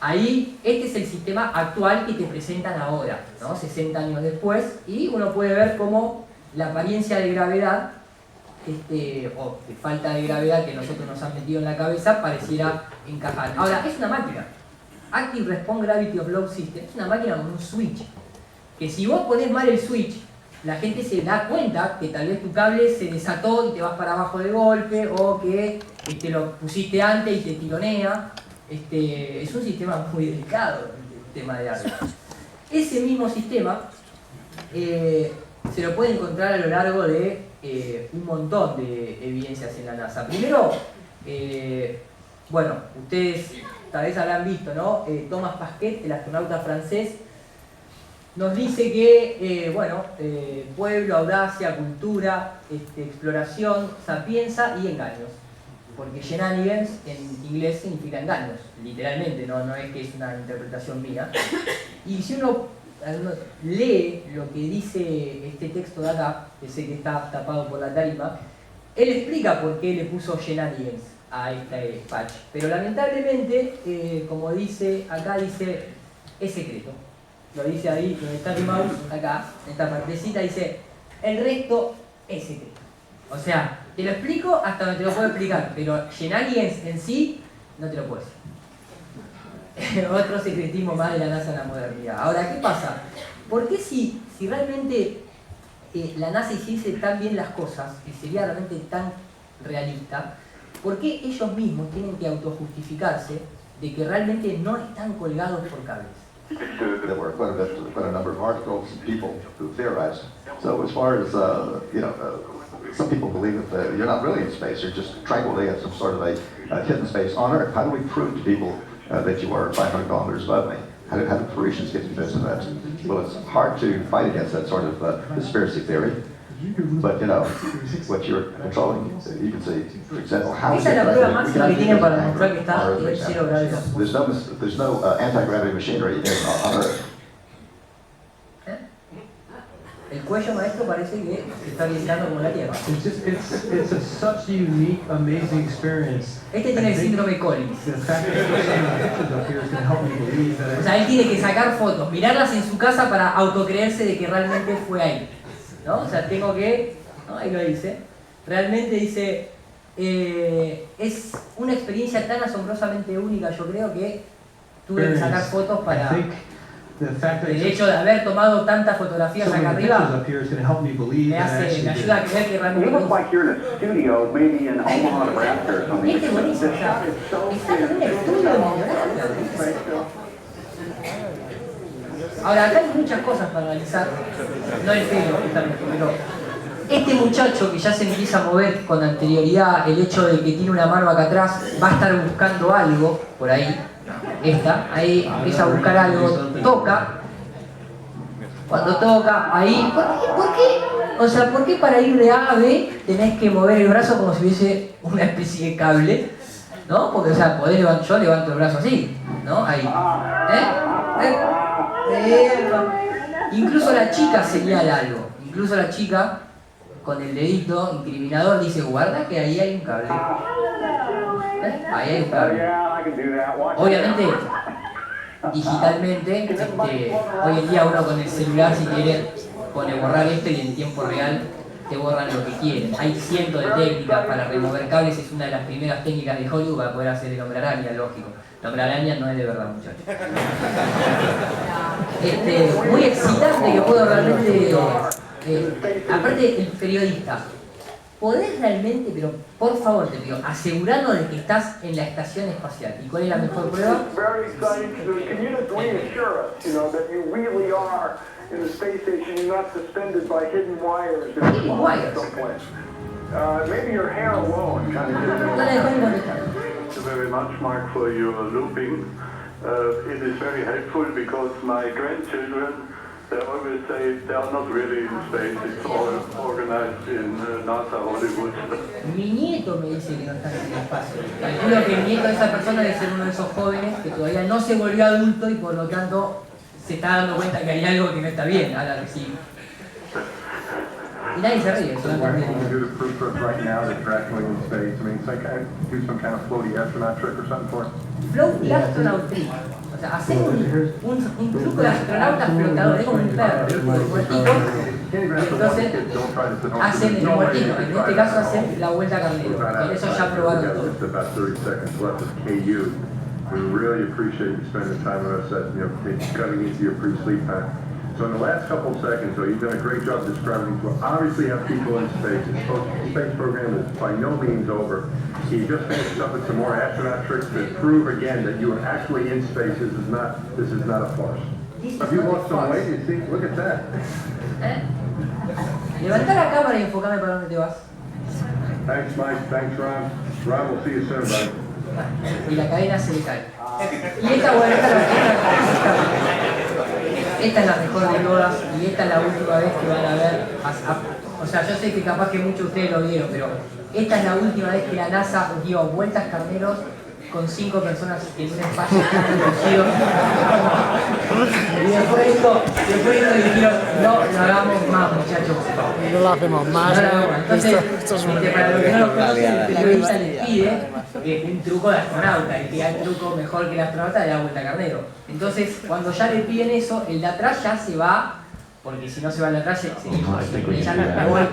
Ahí, este es el sistema actual que te presentan ahora, ¿no? 60 años después, y uno puede ver cómo la apariencia de gravedad, o de falta de gravedad que nosotros nos han metido en la cabeza, pareciera encajar. Ahora, es una máquina. Active Response Gravity of Low System es una máquina con un switch, que si vos ponés mal el switch, la gente se da cuenta que tal vez tu cable se desató y te vas para abajo de golpe, o que lo pusiste antes y te tironea. Es un sistema muy delicado, el tema de Argos. Ese mismo sistema se lo puede encontrar a lo largo de un montón de evidencias en la NASA. Primero, bueno, ustedes tal vez habrán visto, ¿no? Thomas Pasquet, el astronauta francés, nos dice que, pueblo, audacia, cultura, exploración, sapienza y engaños. Porque shenanigans en inglés significa engaños, literalmente, no es que es una interpretación mía. Y si uno lee lo que dice este texto de acá, que sé que está tapado por la tarima, él explica por qué le puso shenanigans a este patch. Pero lamentablemente, como dice acá, dice, es secreto. Lo dice ahí, donde está mi mouse, acá, en esta partecita, dice, el resto es secreto. O sea, te lo explico hasta donde te lo puedo explicar, pero shenanigans en sí, no te lo puedo decir. Otro secretismo más de la NASA en la modernidad. Ahora, ¿qué pasa? ¿Por qué si realmente la NASA hiciese tan bien las cosas, y sería realmente tan realista, por qué ellos mismos tienen que autojustificarse de que realmente no están colgados por cables? There were quite a number of articles and people who theorized. So as far as, some people believe that you're not really in space, you're just tranquilly at some sort of a hidden space on Earth. How do we prove to people that you are 500 kilometers above me? How do Parisians get convinced of that? Well, it's hard to fight against that sort of conspiracy theory. But you know, what you're controlling, you can see, for example, how Esa es la prueba máxima que tienen para demostrar que está en 0 grados. There's no anti-gravity machinery on Earth. El cuello, maestro, parece que se está orientando como la Tierra. It's such a unique, amazing experience. Este tiene el síndrome Collins. The fact that you're seeing the pictures up here is going to help me believe that O sea, él tiene que sacar fotos, mirarlas en su casa para autocreerse de que realmente fue ahí. ¿No? O sea, tengo que... ¿no? Ahí lo dice. Realmente dice... es una experiencia tan asombrosamente única, yo creo que tuve que sacar fotos para... El hecho de haber tomado tantas fotografías acá arriba me ayuda a creer que realmente... Este es buenísimo, o sea, está en un estudio millonario. Ahora, acá hay muchas cosas para analizar, no el pelo, justamente, pero este muchacho que ya se empieza a mover con anterioridad, el hecho de que tiene una mano acá atrás, va a estar buscando algo por ahí. Ahí empieza a buscar algo, toca. Cuando toca, ahí. ¿Por qué? O sea, ¿por qué para ir de A a B tenés que mover el brazo como si hubiese una especie de cable? ¿No? Porque, o sea, yo levanto el brazo así, ¿no? Ahí. Incluso la chica señala algo. Incluso la chica, con el dedito incriminador, dice: guarda que ahí hay un cable. Ahí hay un cable. Obviamente, digitalmente, hoy en día uno con el celular, si quiere, pone borrar esto y en tiempo real te borran lo que quieren. Hay cientos de técnicas para remover cables, es una de las primeras técnicas de Hollywood para poder hacer el hombre araña, lógico. El hombre araña no es de verdad, muchachos. Muy excitante que puedo realmente... aparte, el periodista, ¿podés realmente, pero por favor te pido, asegurarnos de que estás en la estación espacial? ¿Y cuál es la mejor prueba? Hidden wires. Maybe your hair alone kind of. Thank you very much, Mark, for your looping. It is very helpful because my grandchildren, they always say they are not really in space. It's all organized in NASA Hollywood. Mi nieto me dice que no está en el espacio. Calculo que el nieto de esa persona debe ser uno de esos jóvenes que todavía no se volvió adulto y por lo tanto se está dando cuenta que hay algo que no está bien a la recién. Y nadie se ríe, solamente. Floaty astronaut trick. O sea, hacer un truco de astronauta flotador, es como un perro, el muertito. Entonces, hacen el muertito, en este caso hacen la vuelta a carnero. Con eso ya probaron todo. We really appreciate you spending time with us, cutting into your pre-sleep time. So in the last couple of seconds, though, you've done a great job describing to obviously have people in space. The space program is by no means over. You just finished up with some more astronaut tricks to prove again that you are actually in space. This is not a farce. Have you lost some weight? You see, look at that. Levanta la cámara y enfocame para dónde te vas. Thanks, Mike. Thanks, Ron. Ron, we'll see you soon, bud. Y la cadena se le cae. Y esta, bueno, esta es la mejor de todas y esta es la última vez que van a ver. O sea, yo sé que capaz que muchos de ustedes lo vieron, pero esta es la última vez que la NASA dio vueltas carneros con 5 personas en un espacio tan reducido. Y después de esto dijeron, no lo hagamos más, muchachos. No lo hacemos más. No lo hagamos. Entonces, para los que no lo conocen, el periodista les pide un truco de astronauta, y que hay truco mejor que el astronauta de la vuelta carnero. Entonces, cuando ya le piden eso, el de atrás ya se va, porque si no se va el de atrás, ya no está bueno.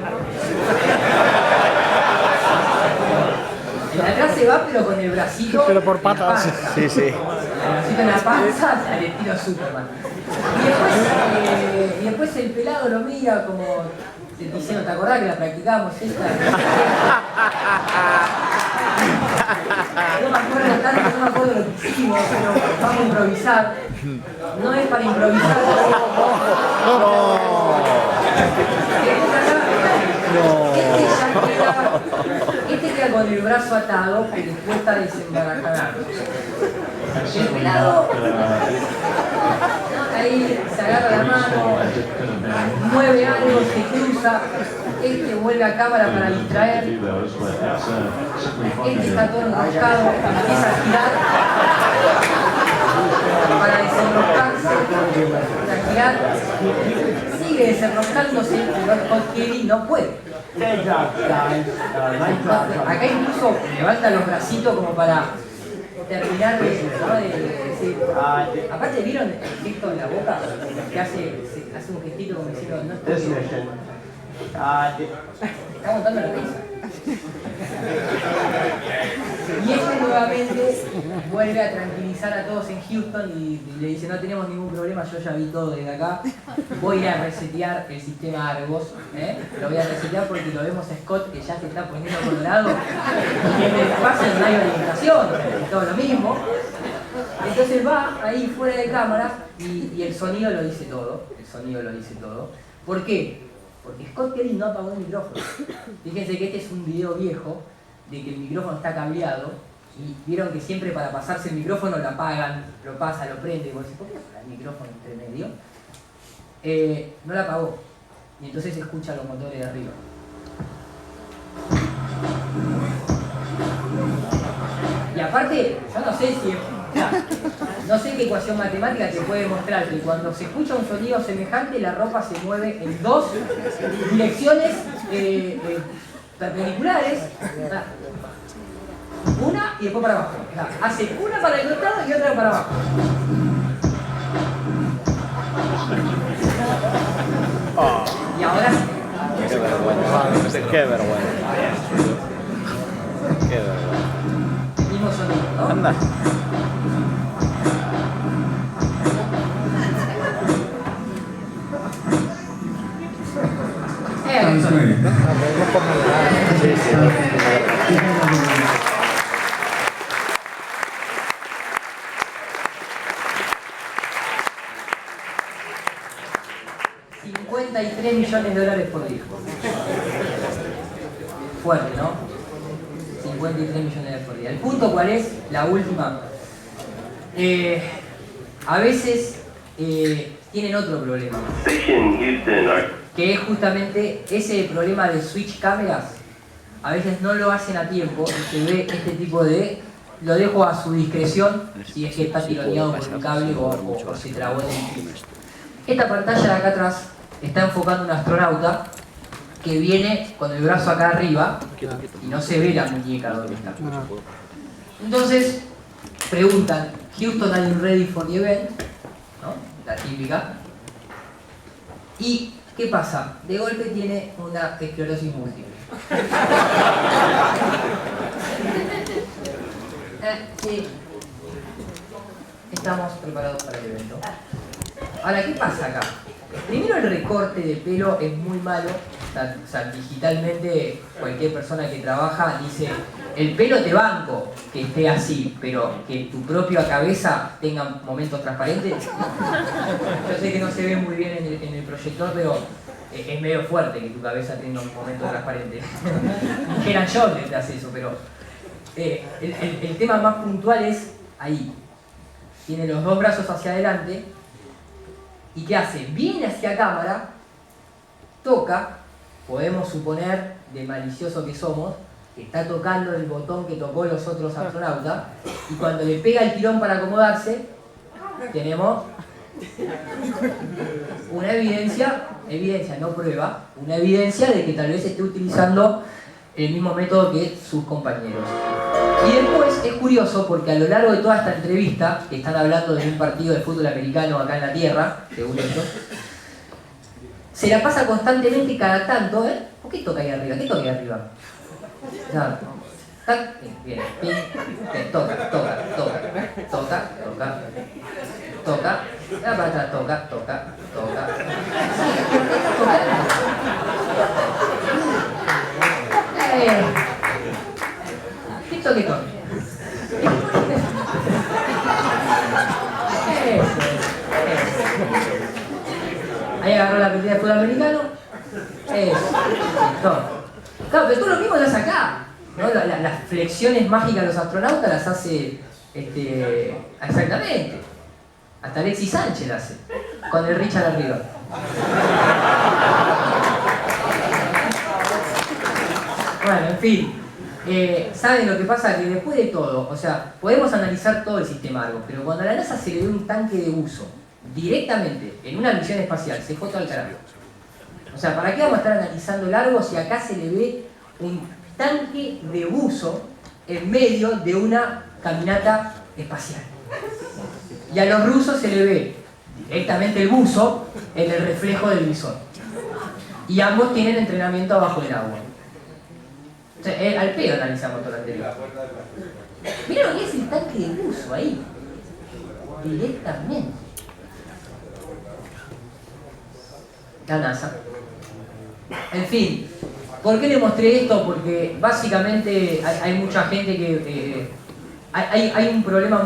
El de atrás se va, pero con el bracito. Pero por patas. Sí, sí. El bracito en la panza, al estilo Superman. Y después el pelado lo mira como diciendo, ¿te acordás que la practicábamos esta? No me acuerdo tanto, no me acuerdo lo que hicimos, pero vamos a improvisar. No es para improvisar. Este queda con el brazo atado, que después está desembarazado. El pelado Ahí se agarra la mano, mueve algo, se cruza, vuelve a cámara para distraer, está todo enroscado, empieza a girar para desenroscarse, para girar, sigue desenroscándose, pero Scott Kelly no puede. Acá incluso levanta los bracitos como para terminar de decir. Aparte, ¿vieron el gesto en la boca? Que hace un gestito como diciendo, no estoy bien. Está montando la risa. Y nuevamente vuelve a tranquilizar a todos en Houston y le dice, no tenemos ningún problema, yo ya vi todo desde acá. Voy a resetear el sistema Argos. Lo voy a resetear porque lo vemos a Scott que ya se está poniendo colorado. Y en el espacio no hay orientación, es todo lo mismo. Entonces va ahí fuera de cámara y el sonido lo dice todo. El sonido lo dice todo. ¿Por qué? Porque Scott Kelly no apagó el micrófono. Fíjense que este es un video viejo de que el micrófono está cableado y vieron que siempre para pasarse el micrófono lo apagan, lo pasan, lo prenden y vos decís, ¿por qué apagar el micrófono entre medio? No lo apagó y entonces se escuchan los motores de arriba. Y aparte, yo no sé si no sé qué ecuación matemática te puede mostrar que cuando se escucha un sonido semejante la ropa se mueve en dos direcciones perpendiculares, una y después para abajo. Hace una para el costado y otra para abajo. Y ahora qué vergüenza. Qué vergüenza. Qué vergüenza. Mismo sonido, ¿no? Anda. Sí, sí. 53 millones de dólares por día. Fuerte, ¿no? 53 millones de dólares por día. ¿El punto cuál es? La última. A veces tienen otro problema. Que es justamente ese problema de switch cámaras. A veces no lo hacen a tiempo y se ve este tipo de... Lo dejo a su discreción si es que está tironeado por un cable o se trabó en el clima. Esta pantalla de acá atrás está enfocando a un astronauta que viene con el brazo acá arriba y no se ve la muñeca donde está. Entonces preguntan, Houston, are you ready for the event? ¿No? La típica. ¿Y qué pasa? De golpe tiene una esclerosis múltiple. Sí. Estamos preparados para el evento. Ahora, ¿qué pasa acá? Primero, el recorte de pelo es muy malo. O sea, digitalmente cualquier persona que trabaja dice, el pelo te banco que esté así, pero que tu propia cabeza tenga momentos transparentes. Yo sé que no se ve muy bien en el proyector, pero es medio fuerte que tu cabeza tenga un momento transparente. Dijeran yo que te hace eso, pero el tema más puntual es ahí. Tiene los dos brazos hacia adelante. ¿Y qué hace? Viene hacia cámara, toca, podemos suponer, de malicioso que somos, que está tocando el botón que tocó los otros astronautas, y cuando le pega el tirón para acomodarse, tenemos una evidencia, no prueba, una evidencia de que tal vez esté utilizando el mismo método que sus compañeros. Y después es curioso porque a lo largo de toda esta entrevista, que están hablando de un partido de fútbol americano acá en la Tierra, según ellos, se la pasa constantemente cada tanto, ¿por qué toca ahí arriba? ¿Qué toca ahí arriba? Ya, bien, toca, la pata, toca. ¿Qué toque? Ahí agarró la pelea de fútbol americano. Eso. Claro, pero tú lo mismo lo haces acá, ¿no? Las flexiones mágicas de los astronautas las hace exactamente. Hasta Alexis Sánchez la hace, con el Richard arriba. Bueno, en fin. ¿Saben lo que pasa? Que después de todo, o sea, podemos analizar todo el sistema Argos, pero cuando a la NASA se le ve un tanque de buzo directamente en una misión espacial, se fue todo al carajo. O sea, ¿para qué vamos a estar analizando el Argos si acá se le ve un tanque de buzo en medio de una caminata espacial? Y a los rusos se le ve directamente el buzo en el reflejo del visor. Y ambos tienen entrenamiento abajo del agua. O sea, al pedo analizamos todo lo anterior. Mirá lo que es el tanque de buzo ahí. Directamente. La NASA. En fin, ¿por qué le mostré esto? Porque básicamente hay mucha gente que... hay un problema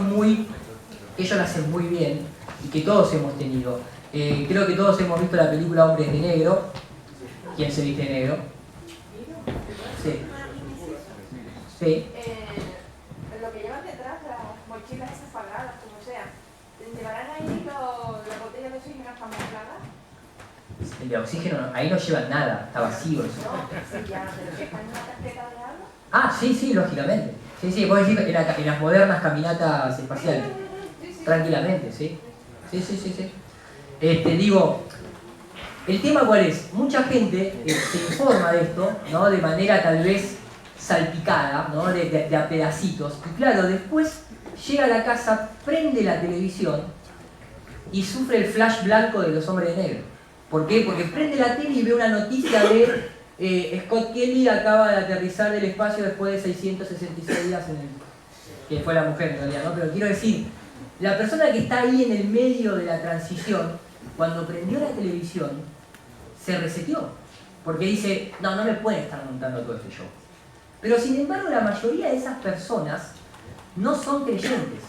que ellos lo hacen muy bien y que todos hemos tenido. Creo que todos hemos visto la película Hombres de Negro. ¿Quién se viste de negro? Sí. Sí. Lo que llevan detrás, las mochilas esas pagadas, como sea, ¿llevarán ahí la botella de oxígeno camuflada? El de oxígeno, ahí no llevan nada, está vacío eso. Sí, ya, pero si están en una tarjeta de agua. Ah, sí, lógicamente. Sí, puedes decir en las modernas caminatas espaciales. Tranquilamente, sí. Sí. Digo, el tema cuál es, mucha gente se informa de esto, ¿no? De manera tal vez salpicada, ¿no? de a pedacitos. Y claro, después llega a la casa, prende la televisión y sufre el flash blanco de los Hombres de Negro. ¿Por qué? Porque prende la tele y ve una noticia de Scott Kelly acaba de aterrizar del espacio después de 666 días que fue la mujer en realidad, ¿no? Pero quiero decir, la persona que está ahí en el medio de la transición, cuando prendió la televisión, se reseteó. Porque dice, no me pueden estar montando todo este show. Pero sin embargo, la mayoría de esas personas no son creyentes.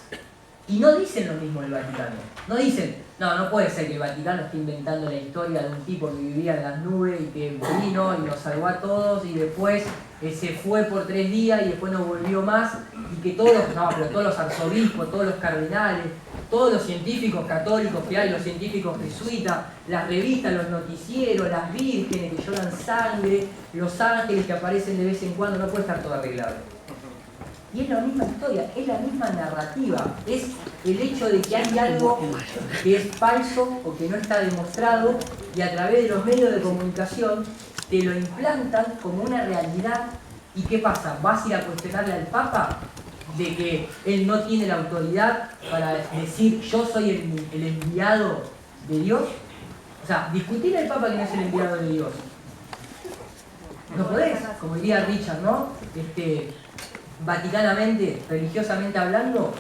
Y no dicen lo mismo del Vaticano. No dicen, no puede ser que el Vaticano esté inventando la historia de un tipo que vivía en las nubes y que vino y nos salvó a todos y después se fue por 3 días y después no volvió más y que todos los arzobispos, todos los cardenales, todos los científicos católicos que hay, los científicos jesuitas, las revistas, los noticieros, las vírgenes que lloran sangre, los ángeles que aparecen de vez en cuando, no puede estar todo arreglado. Y es la misma historia, es la misma narrativa, es el hecho de que hay algo que es falso o que no está demostrado y a través de los medios de comunicación te lo implantan como una realidad. ¿Y qué pasa? ¿Vas a ir a cuestionarle al Papa de que él no tiene la autoridad para decir yo soy el enviado de Dios? O sea, discutirle al Papa que no es el enviado de Dios. No podés, como diría Richard, ¿no? Vaticanamente, religiosamente hablando,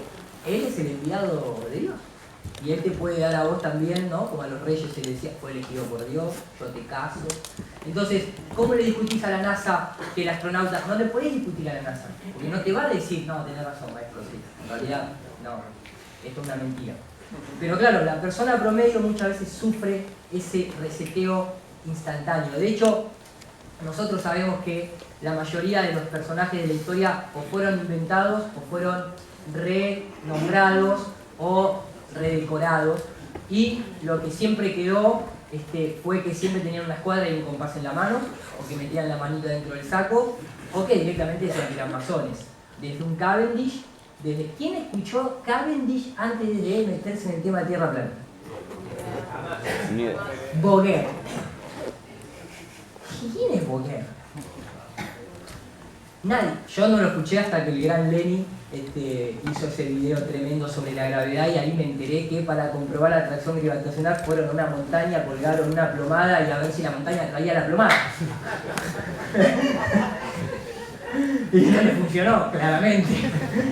él es el enviado de Dios. Y él te puede dar a vos también, ¿no? Como a los reyes se les decía, fue elegido por Dios, yo te caso. Entonces, ¿cómo le discutís a la NASA que el astronauta? No le podés discutir a la NASA, porque no te va a decir, no, tenés razón, maestro, sí. En realidad, no, esto es una mentira. Pero claro, la persona promedio muchas veces sufre ese reseteo instantáneo. De hecho, nosotros sabemos que la mayoría de los personajes de la historia o fueron inventados o fueron renombrados o redecorados, y lo que siempre quedó fue que siempre tenían una escuadra y un compás en la mano, o que metían la manita dentro del saco, o que directamente decían que eran masones. Desde un Cavendish, ¿quién escuchó Cavendish antes de meterse en el tema de Tierra plana? Bouguer. ¿Quién es Bouguer? Nadie. Yo no lo escuché hasta que el gran Lenin hizo ese video tremendo sobre la gravedad, y ahí me enteré que para comprobar la atracción gravitacional fueron a una montaña, colgaron una plomada y a ver si la montaña traía la plomada. Y no le funcionó, claramente.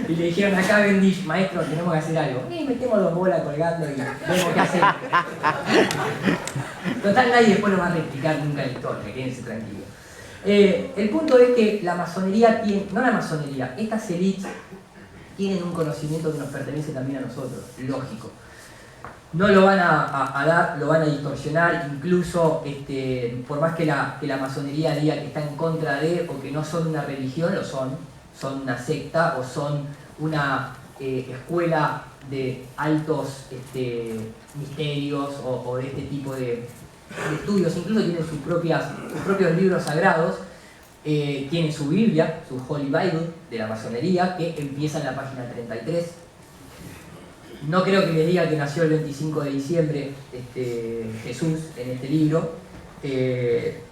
Y le dijeron a Cavendish, maestro, tenemos que hacer algo. Y metemos 2 bolas colgando y vemos qué hacemos. Total, nadie después lo va a replicar nunca en la historia, quédense tranquilos. El punto es que la masonería tiene, no la masonería, estas élites tienen un conocimiento que nos pertenece también a nosotros, lógico. No lo van a dar, lo van a distorsionar, incluso por más que la masonería diga que está en contra de, o que no son una religión, lo son una secta o son una escuela de altos misterios o de este tipo de estudios, incluso tiene sus propios libros sagrados, tiene su Biblia, su Holy Bible de la masonería, que empieza en la página 33. No creo que les diga que nació el 25 de diciembre Jesús en este libro.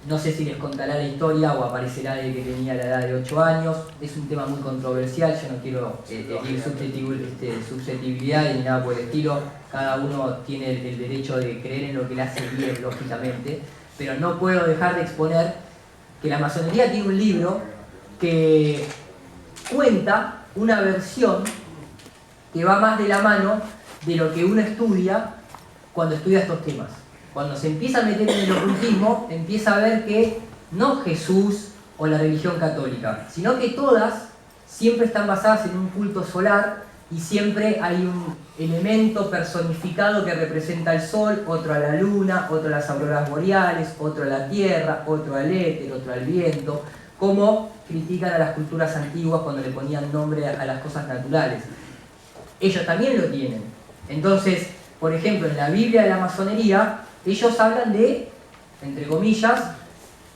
No sé si les contará la historia o aparecerá de que tenía la edad de 8 años. Es un tema muy controversial, yo no quiero herir susceptibilidad ni nada por el estilo. Cada uno tiene el derecho de creer en lo que le hace bien, lógicamente. Pero no puedo dejar de exponer que la masonería tiene un libro que cuenta una versión que va más de la mano de lo que uno estudia cuando estudia estos temas. Cuando se empieza a meter en el ocultismo, empieza a ver que no Jesús o la religión católica, sino que todas siempre están basadas en un culto solar y siempre hay un elemento personificado que representa al sol, otro a la luna, otro a las auroras boreales, otro a la tierra, otro al éter, otro al viento, como critican a las culturas antiguas cuando le ponían nombre a las cosas naturales. Ellos también lo tienen. Entonces, por ejemplo, en la Biblia de la masonería, ellos hablan de, entre comillas,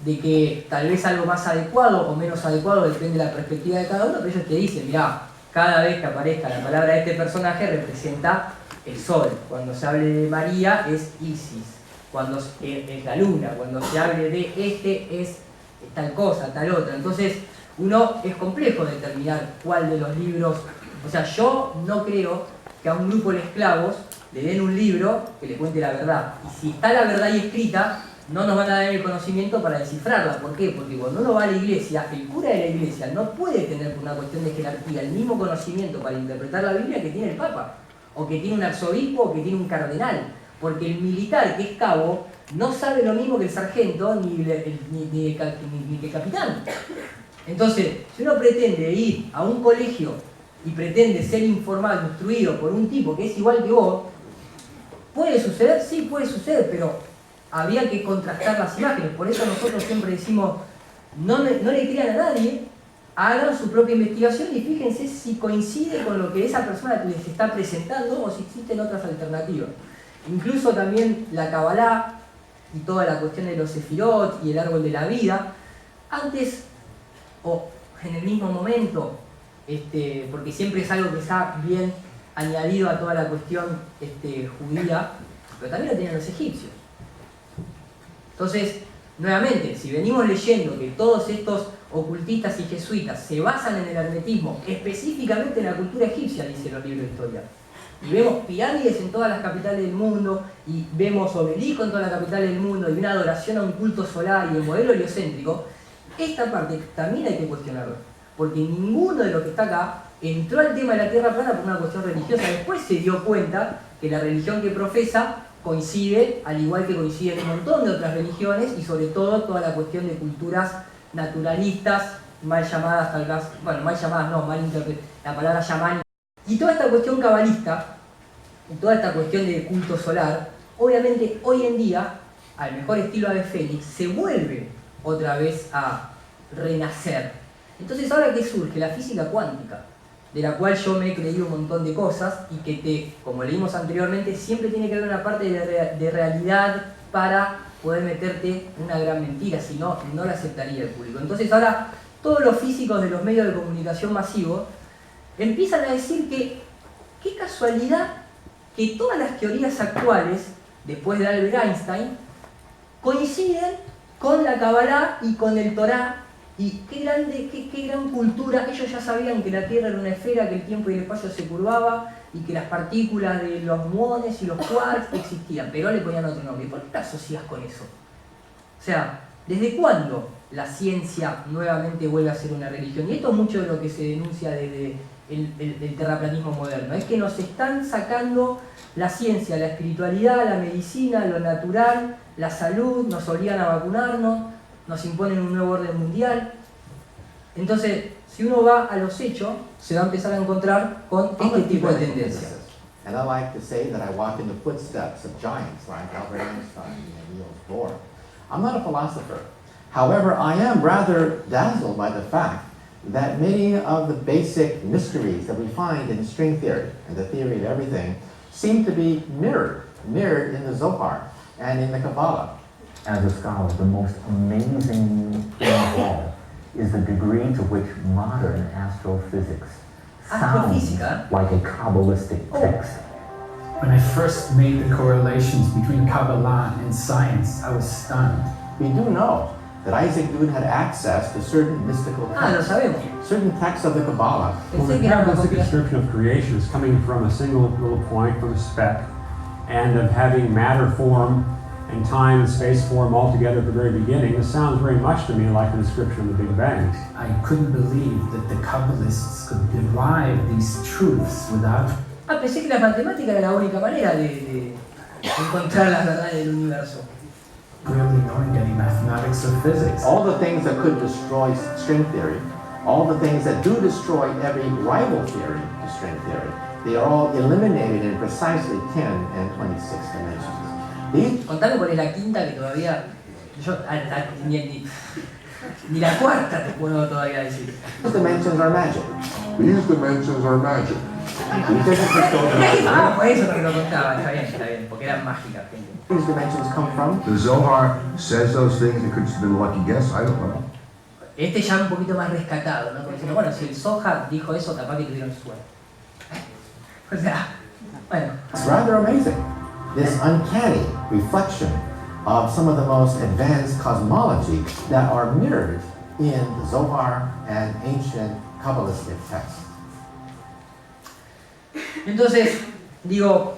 de que tal vez algo más adecuado o menos adecuado depende de la perspectiva de cada uno, pero ellos te dicen, mirá, cada vez que aparezca la palabra de este personaje representa el sol. Cuando se hable de María es Isis, cuando es la luna, cuando se hable de es tal cosa, tal otra. Entonces, uno es complejo determinar cuál de los libros. O sea, yo no creo que a un grupo de esclavos le den un libro que le cuente la verdad. Y si está la verdad ahí escrita, no nos van a dar el conocimiento para descifrarla. ¿Por qué? Porque cuando uno va a la iglesia, el cura de la iglesia no puede tener, por una cuestión de jerarquía, el mismo conocimiento para interpretar la Biblia que tiene el Papa, o que tiene un arzobispo, o que tiene un cardenal. Porque el militar que es cabo no sabe lo mismo que el sargento ni que el capitán. Entonces, si uno pretende ir a un colegio y pretende ser informado, instruido por un tipo que es igual que vos, ¿puede suceder? Sí, puede suceder, pero habría que contrastar las imágenes. Por eso nosotros siempre decimos, no le crean a nadie, hagan su propia investigación y fíjense si coincide con lo que esa persona les está presentando o si existen otras alternativas. Incluso también la Kabbalah y toda la cuestión de los sefirot y el árbol de la vida, antes o en el mismo momento, porque siempre es algo que está bien añadido a toda la cuestión judía, pero también lo tenían los egipcios. Entonces, nuevamente, si venimos leyendo que todos estos ocultistas y jesuitas se basan en el hermetismo, específicamente en la cultura egipcia, dicen los libros de historia, y vemos pirámides en todas las capitales del mundo, y vemos obelisco en todas las capitales del mundo, y una adoración a un culto solar y el modelo heliocéntrico, esta parte también hay que cuestionarla, porque ninguno de los que está acá entró al tema de la tierra plana por una cuestión religiosa. Después se dio cuenta que la religión que profesa coincide, al igual que coinciden un montón de otras religiones, y sobre todo toda la cuestión de culturas naturalistas, mal llamadas tal vez, bueno, mal llamadas no, mal interpretadas, la palabra shamánica. Y toda esta cuestión cabalista, y toda esta cuestión de culto solar, obviamente hoy en día, al mejor estilo Ave Fénix, se vuelve otra vez a renacer. Entonces, ¿ahora qué surge? La física cuántica, de la cual yo me he creído un montón de cosas y que, como leímos anteriormente, siempre tiene que haber una parte de realidad para poder meterte una gran mentira, si no, no la aceptaría el público. Entonces ahora todos los físicos de los medios de comunicación masivos empiezan a decir que qué casualidad que todas las teorías actuales, después de Albert Einstein, coinciden con la Kabbalah y con el Torá. Y qué gran cultura. Ellos ya sabían que la Tierra era una esfera, que el tiempo y el espacio se curvaba y que las partículas de los muones y los quarks existían, pero le ponían otro nombre. ¿Por qué te asocias con eso? O sea, ¿desde cuándo la ciencia nuevamente vuelve a ser una religión? Y esto es mucho de lo que se denuncia desde el terraplanismo moderno. Es que nos están sacando la ciencia, la espiritualidad, la medicina, lo natural, la salud, nos obligan a vacunarnos, nos imponen un nuevo orden mundial. Entonces, si uno va a los hechos, se va a empezar a encontrar con este tipo de tendencias. And I like to say that I walk in the footsteps of giants like Albert Einstein and Niels Bohr. I'm not a philosopher. However, I am rather dazzled by the fact that many of the basic mysteries that we find in string theory and the theory of everything seem to be mirrored in the Zohar and in the Kabbalah. As a scholar, the most amazing thing of all is the degree to which modern astrophysics sounds like a Kabbalistic text. When I first made the correlations between Kabbalah and science, I was stunned. We do know that Isaac Newton had access to certain mystical texts, certain texts of the Kabbalah. Well, the Kabbalistic description of creation is coming from a single little point, from a speck, and of having matter form and time and space form all together at the very beginning. This sounds very much to me like the description of the Big Bang. I couldn't believe that the Kabbalists could derive these truths without... Pensé que la matemática era la única manera de encontrar las verdades del universo. Really knowing any mathematics or physics. All the things that could destroy string theory, all the things that do destroy every rival theory to string theory, they are all eliminated in precisely 10 and 26 dimensions. Contame cuál es la quinta que todavía... Ni la cuarta te puedo todavía decir. These dimensions are magic. These dimensions are magic. Por eso no me lo contaba, está bien, porque eran mágicas, gente. These dimensions come from? The Zohar says those things. It could have been a lucky guess. I don't know. Este ya un poquito más rescatado, ¿no? Como diciendo, bueno, si el Zohar dijo eso, capaz que tuvieron suerte. O sea, bueno. It's rather amazing. This uncanny reflection of some of the most advanced cosmology that are mirrored in the Zohar and ancient Kabbalistic texts. Entonces, digo,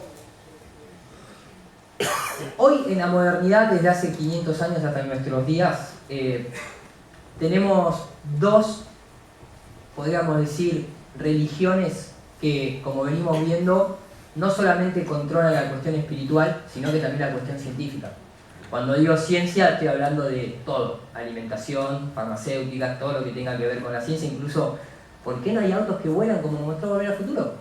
hoy en la modernidad, desde hace 500 años hasta nuestros días, tenemos dos, podríamos decir, religiones que, como venimos viendo, no solamente controlan la cuestión espiritual, sino que también la cuestión científica. Cuando digo ciencia, estoy hablando de todo: alimentación, farmacéutica, todo lo que tenga que ver con la ciencia. Incluso, ¿por qué no hay autos que vuelan como mostró Volver al Futuro?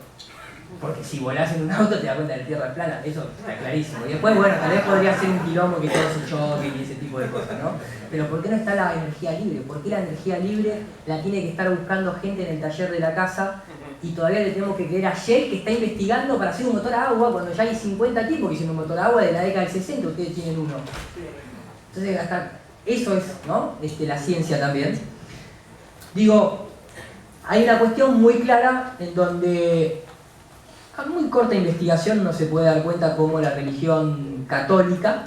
Porque si volás en un auto te das cuenta de la Tierra plana, eso está clarísimo. Y después, bueno, tal vez podría ser un quilombo que todos se choquen y ese tipo de cosas, ¿no? Pero ¿por qué no está la energía libre? ¿Por qué la energía libre la tiene que estar buscando gente en el taller de la casa y todavía le tenemos que creer a Shell, que está investigando para hacer un motor a agua, cuando ya hay 50 tipos que hicieron un motor a agua de la década del 60, ustedes tienen uno? Entonces, hasta eso es, ¿no? La ciencia también. Digo, hay una cuestión muy clara en donde a muy corta investigación uno se puede dar cuenta cómo la religión católica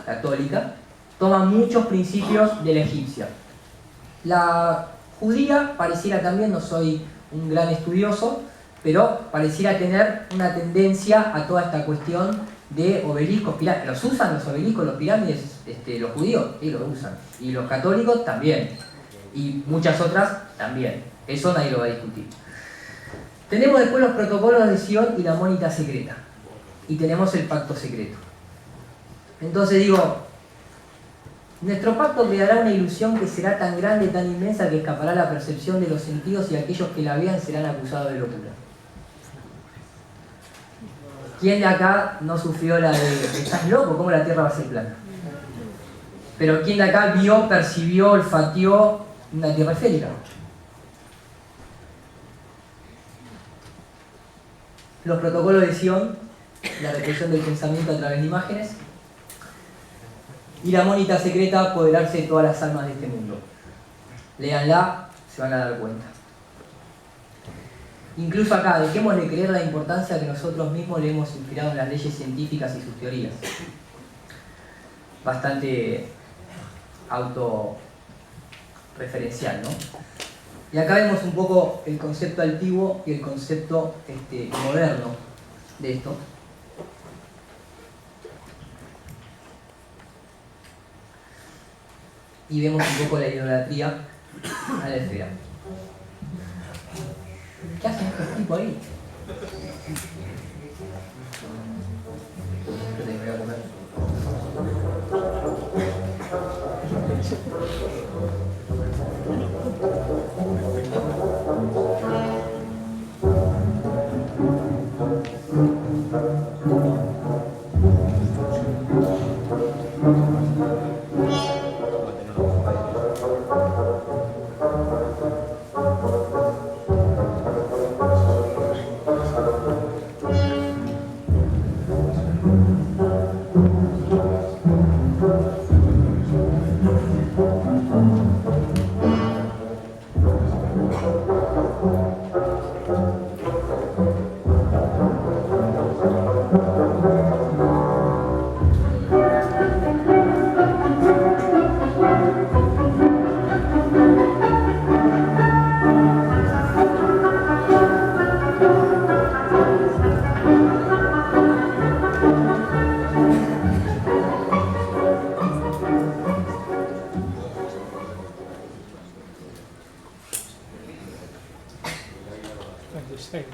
toma muchos principios de la egipcia. La judía pareciera también, no soy un gran estudioso, pero pareciera tener una tendencia a toda esta cuestión de obeliscos, pirámides. ¿Los usan los obeliscos, los pirámides, los judíos? Sí, los usan. Y los católicos también. Y muchas otras también. Eso nadie lo va a discutir. Tenemos después los protocolos de Sion y la Mónita secreta. Y tenemos el pacto secreto. Entonces digo, nuestro pacto creará una ilusión que será tan grande, tan inmensa, que escapará la percepción de los sentidos y aquellos que la vean serán acusados de locura. ¿Quién de acá no sufrió la de "estás loco? ¿Cómo la Tierra va a ser plana?"? Pero ¿quién de acá vio, percibió, olfateó una Tierra esférica? Los protocolos de Sion, la represión del pensamiento a través de imágenes, y la Mónita secreta, apoderarse de todas las almas de este mundo. Léanla, se van a dar cuenta. Incluso acá, dejémosle creer la importancia que nosotros mismos le hemos inspirado en las leyes científicas y sus teorías. Bastante autorreferencial, ¿no? Y acá vemos un poco el concepto antiguo y el concepto moderno de esto. Y vemos un poco la idolatría a la esfera. ¿Qué hacen estos tipos ahí? Me voy a comer. Like they say.